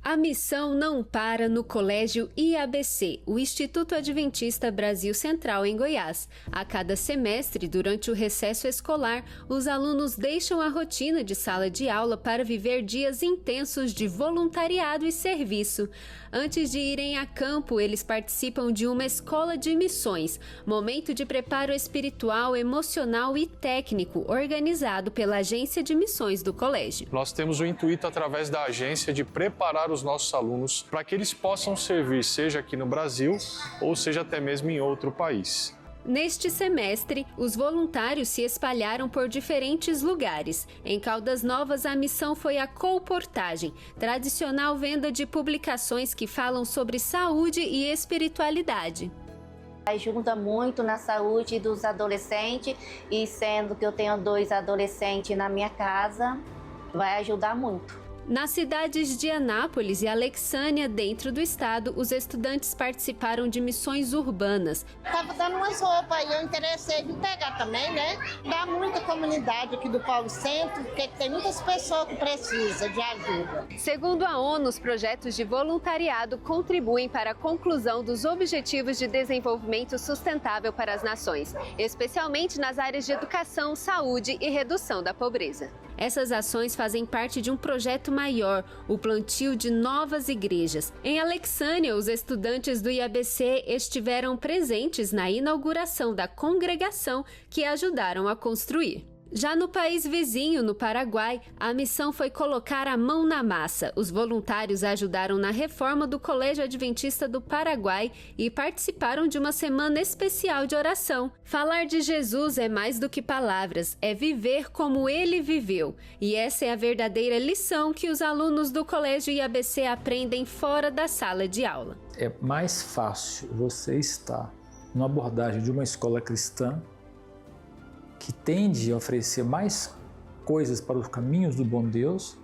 A missão não para no Colégio IABC, o Instituto Adventista Brasil Central, em Goiás. A cada semestre, durante o recesso escolar, os alunos deixam a rotina de sala de aula para viver dias intensos de voluntariado e serviço. Antes de irem a campo, eles participam de uma escola de missões, momento de preparo espiritual, emocional e técnico, organizado pela Agência de Missões do Colégio. Nós temos o intuito, através da agência, de preparar os nossos alunos para que eles possam servir, seja aqui no Brasil ou seja até mesmo em outro país. Neste semestre, os voluntários se espalharam por diferentes lugares. Em Caldas Novas, a missão foi a colportagem, tradicional venda de publicações que falam sobre saúde e espiritualidade. Ajuda muito na saúde dos adolescentes e sendo que eu tenho 2 adolescentes na minha casa, vai ajudar muito. Nas cidades de Anápolis e Alexânia, dentro do estado, os estudantes participaram de missões urbanas. Estava dando umas roupas e eu interessei em pegar também, né? Dá muita comunidade aqui do Paulo Centro, porque tem muitas pessoas que precisam de ajuda. Segundo a ONU, os projetos de voluntariado contribuem para a conclusão dos Objetivos de Desenvolvimento Sustentável para as Nações, especialmente nas áreas de educação, saúde e redução da pobreza. Essas ações fazem parte de um projeto maior, o plantio de novas igrejas. Em Alexânia, os estudantes do IABC estiveram presentes na inauguração da congregação que ajudaram a construir. Já no país vizinho, no Paraguai, a missão foi colocar a mão na massa. Os voluntários ajudaram na reforma do Colégio Adventista do Paraguai e participaram de uma semana especial de oração. Falar de Jesus é mais do que palavras, é viver como ele viveu. E essa é a verdadeira lição que os alunos do Colégio IABC aprendem fora da sala de aula. É mais fácil você estar numa abordagem de uma escola cristã que tende a oferecer mais coisas para os caminhos do bom Deus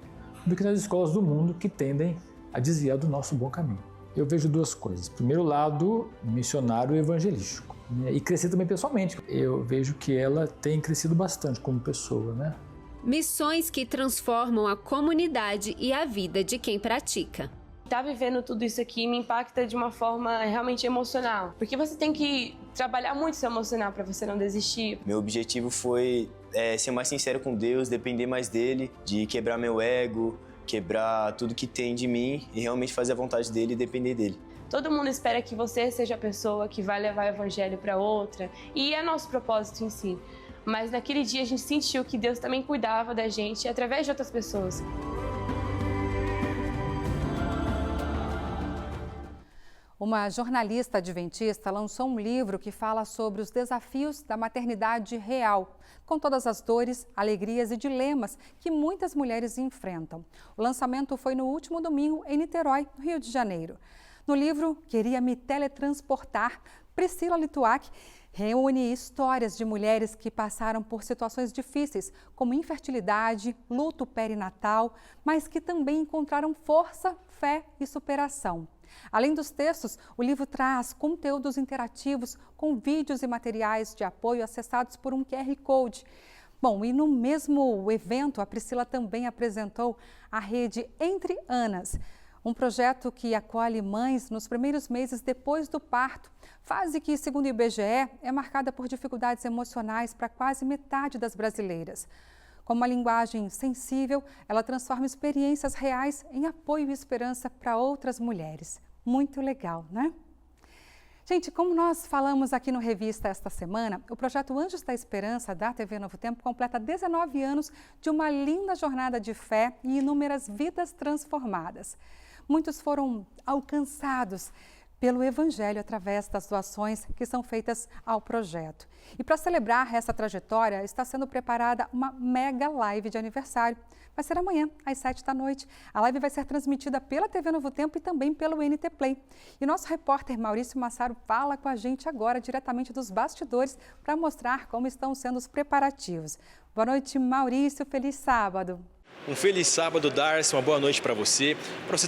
do que nas escolas do mundo que tendem a desviar do nosso bom caminho. Eu vejo 2 coisas. Primeiro lado, missionário e evangelístico. E crescer também pessoalmente. Eu vejo que ela tem crescido bastante como pessoa, né? Missões que transformam a comunidade e a vida de quem pratica. Estar vivendo tudo isso aqui me impacta de uma forma realmente emocional, porque você tem que trabalhar muito seu emocional para você não desistir. Meu objetivo foi ser mais sincero com Deus, depender mais dele, de quebrar meu ego, quebrar tudo que tem de mim e realmente fazer a vontade dele e depender dele. Todo mundo espera que você seja a pessoa que vai levar o evangelho para outra, e é nosso propósito em si. mas naquele dia a gente sentiu que Deus também cuidava da gente através de outras pessoas. Uma jornalista adventista lançou um livro que fala sobre os desafios da maternidade real, com todas as dores, alegrias e dilemas que muitas mulheres enfrentam. O lançamento foi no último domingo em Niterói, no Rio de Janeiro. No livro Queria Me Teletransportar, Priscila Lituac reúne histórias de mulheres que passaram por situações difíceis, como infertilidade, luto perinatal, mas que também encontraram força, fé e superação. Além dos textos, o livro traz conteúdos interativos com vídeos e materiais de apoio acessados por um QR Code. Bom, e no mesmo evento, a Priscila também apresentou a rede Entre Anas, um projeto que acolhe mães nos primeiros meses depois do parto, fase que, segundo o IBGE, é marcada por dificuldades emocionais para quase metade das brasileiras. Com uma linguagem sensível, ela transforma experiências reais em apoio e esperança para outras mulheres. Muito legal, né? Gente, como nós falamos aqui no Revista esta semana, o projeto Anjos da Esperança da TV Novo Tempo completa 19 anos de uma linda jornada de fé e inúmeras vidas transformadas. Muitos foram alcançados pelo Evangelho através das doações que são feitas ao projeto. E para celebrar essa trajetória, está sendo preparada uma mega live de aniversário. Vai ser amanhã, às 7 da noite. A live vai ser transmitida pela TV Novo Tempo e também pelo NT Play. E nosso repórter Maurício Massaro fala com a gente agora, diretamente dos bastidores, para mostrar como estão sendo os preparativos. Boa noite, Maurício. Feliz sábado. Um feliz sábado, Darcy, uma boa noite para você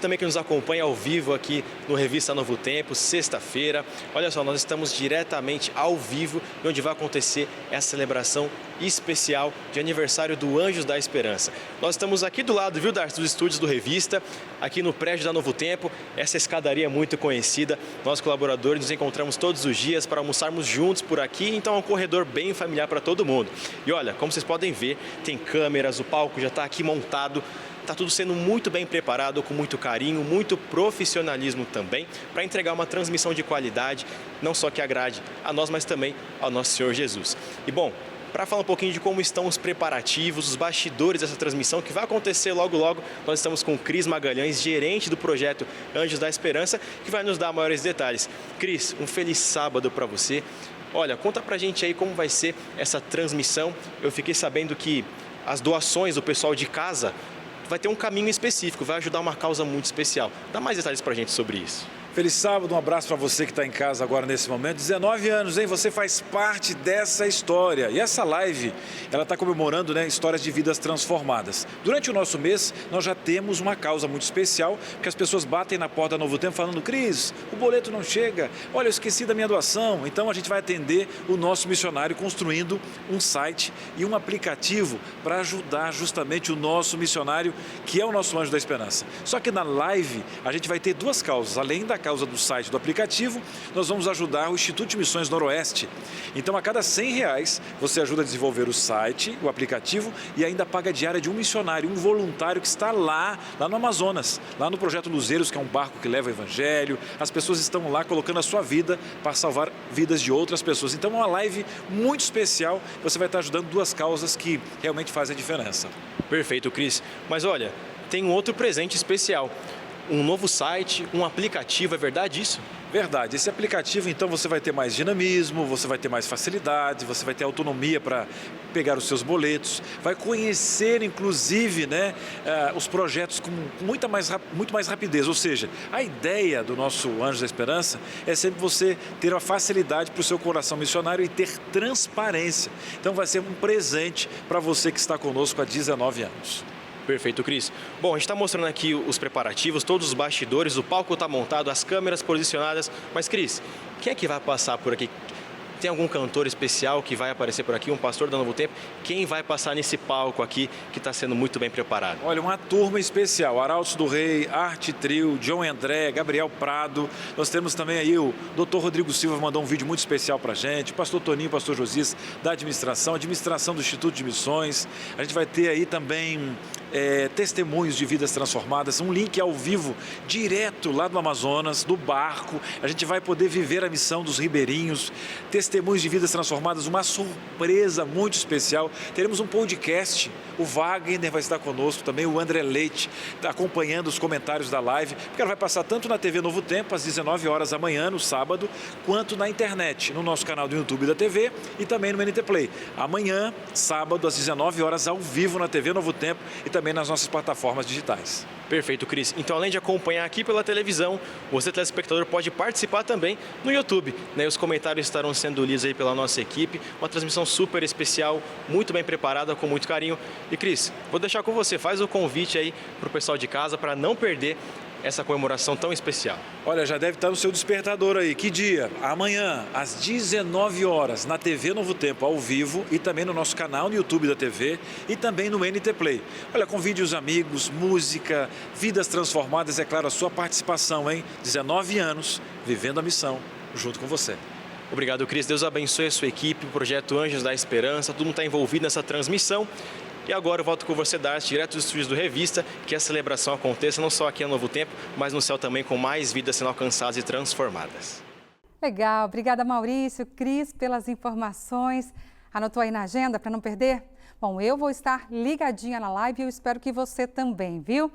também que nos acompanha ao vivo aqui no Revista Novo Tempo, sexta-feira. Olha só, nós estamos diretamente ao vivo, onde vai acontecer essa celebração especial de aniversário do Anjos da Esperança. Nós estamos aqui do lado, viu, Darcy, dos estúdios do Revista, aqui no prédio da Novo Tempo. Essa escadaria é muito conhecida, nós colaboradores nos encontramos todos os dias para almoçarmos juntos por aqui, então é um corredor bem familiar para todo mundo. E olha, como vocês podem ver, tem câmeras, o palco já está aqui montado. Está tudo sendo muito bem preparado, com muito carinho, muito profissionalismo também, para entregar uma transmissão de qualidade, não só que agrade a nós, mas também ao nosso Senhor Jesus. E bom, para falar um pouquinho de como estão os preparativos, os bastidores dessa transmissão, que vai acontecer logo logo, nós estamos com o Cris Magalhães, gerente do projeto Anjos da Esperança, que vai nos dar maiores detalhes. Cris, um feliz sábado para você. Olha, conta pra gente aí como vai ser essa transmissão. Eu fiquei sabendo que as doações do pessoal de casa vai ter um caminho específico, vai ajudar uma causa muito especial. Dá mais detalhes pra gente sobre isso. Feliz sábado, um abraço para você que está em casa agora nesse momento. 19 anos, hein? Você faz parte dessa história. E essa live, ela está comemorando, né, histórias de vidas transformadas. Durante o nosso mês, nós já temos uma causa muito especial, que as pessoas batem na porta do Novo Tempo falando: Cris, o boleto não chega, olha, eu esqueci da minha doação. Então a gente vai atender o nosso missionário construindo um site e um aplicativo para ajudar justamente o nosso missionário, que é o nosso Anjo da Esperança. Só que na live, a gente vai ter duas causas, além da causa do site do aplicativo, nós vamos ajudar o Instituto de Missões Noroeste. Então, a cada R$100, você ajuda a desenvolver o site, o aplicativo, e ainda paga a diária de um missionário, um voluntário que está lá no Amazonas, lá no Projeto Luzeiros, que é um barco que leva o evangelho. As pessoas estão lá colocando a sua vida para salvar vidas de outras pessoas. Então, é uma live muito especial. Você vai estar ajudando duas causas que realmente fazem a diferença. Perfeito, Cris. Mas olha, tem um outro presente especial. Um novo site, um aplicativo, é verdade isso? Verdade. Esse aplicativo, então, você vai ter mais dinamismo, você vai ter mais facilidade, você vai ter autonomia para pegar os seus boletos, vai conhecer, inclusive, né, os projetos com muito mais rapidez. Ou seja, a ideia do nosso Anjos da Esperança é sempre você ter a facilidade para o seu coração missionário e ter transparência. Então, vai ser um presente para você que está conosco há 19 anos. Perfeito, Cris. Bom, a gente está mostrando aqui os preparativos, todos os bastidores, o palco está montado, as câmeras posicionadas. Mas, Cris, quem é que vai passar por aqui? Tem algum cantor especial que vai aparecer por aqui, um pastor do Novo Tempo? Quem vai passar nesse palco aqui que está sendo muito bem preparado? Olha, uma turma especial, Arautos do Rei, Arte Trio, John André, Gabriel Prado. Nós temos também aí o Dr. Rodrigo Silva, mandou um vídeo muito especial para a gente, o pastor Toninho, o pastor Josias da administração do Instituto de Missões. A gente vai ter aí também testemunhos de vidas transformadas, um link ao vivo direto lá do Amazonas, do barco. A gente vai poder viver a missão dos ribeirinhos, testemunhos de vidas transformadas, uma surpresa muito especial. Teremos um podcast, o Wagner vai estar conosco também, o André Leite, tá acompanhando os comentários da live, porque ela vai passar tanto na TV Novo Tempo, às 19 horas amanhã, no sábado, quanto na internet, no nosso canal do YouTube da TV e também no NT Play. Amanhã, sábado, às 19 horas, ao vivo na TV Novo Tempo e também nas nossas plataformas digitais. Perfeito, Cris. Então, além de acompanhar aqui pela televisão, você, telespectador, pode participar também no YouTube, né? Os comentários estarão sendo lidos aí pela nossa equipe. Uma transmissão super especial, muito bem preparada, com muito carinho. E, Cris, vou deixar com você. Faz o convite aí para o pessoal de casa para não perder essa comemoração tão especial. Olha, já deve estar no seu despertador aí. Que dia? Amanhã, às 19 horas, na TV Novo Tempo, ao vivo, e também no nosso canal no YouTube da TV e também no NT Play. Olha, convide os amigos, música, vidas transformadas, é claro, a sua participação, hein? 19 anos, vivendo a missão, junto com você. Obrigado, Cris. Deus abençoe a sua equipe, o Projeto Anjos da Esperança, todo mundo está envolvido nessa transmissão. E agora eu volto com você, Darcy, direto dos estúdios do Revista, que a celebração aconteça não só aqui no Novo Tempo, mas no céu também, com mais vidas sendo alcançadas e transformadas. Legal, obrigada Maurício, Cris, pelas informações. Anotou aí na agenda para não perder? Bom, eu vou estar ligadinha na live e eu espero que você também, viu?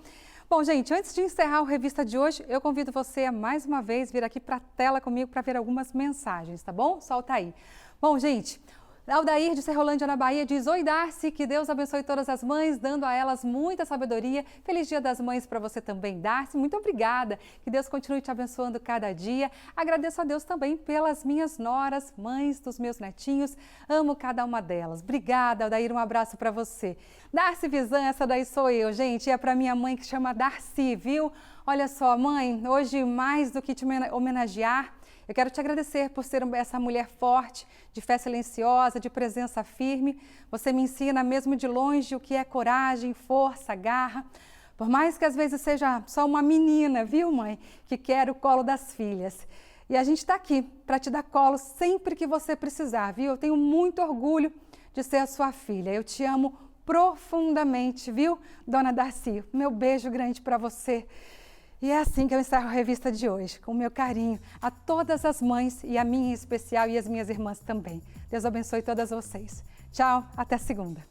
Bom, gente, antes de encerrar o Revista de hoje, eu convido você a mais uma vez vir aqui para a tela comigo para ver algumas mensagens, tá bom? Solta aí. Bom, gente, Aldair de Serrolândia, na Bahia, diz: oi, Darcy, que Deus abençoe todas as mães, dando a elas muita sabedoria. Feliz Dia das Mães para você também, Darcy. Muito obrigada. Que Deus continue te abençoando cada dia. Agradeço a Deus também pelas minhas noras, mães dos meus netinhos. Amo cada uma delas. Obrigada, Aldair. Um abraço para você. Darcy Vizan, essa daí sou eu, gente. E é para minha mãe, que chama Darcy, viu? Olha só, mãe, hoje mais do que te homenagear, eu quero te agradecer por ser essa mulher forte, de fé silenciosa, de presença firme. Você me ensina mesmo de longe o que é coragem, força, garra. Por mais que às vezes seja só uma menina, viu, mãe, que quer o colo das filhas. E a gente está aqui para te dar colo sempre que você precisar, viu? Eu tenho muito orgulho de ser a sua filha. Eu te amo profundamente, viu, dona Darcy? Meu beijo grande para você. E é assim que eu encerro a revista de hoje, com o meu carinho a todas as mães e a minha em especial e as minhas irmãs também. Deus abençoe todas vocês. Tchau, até segunda.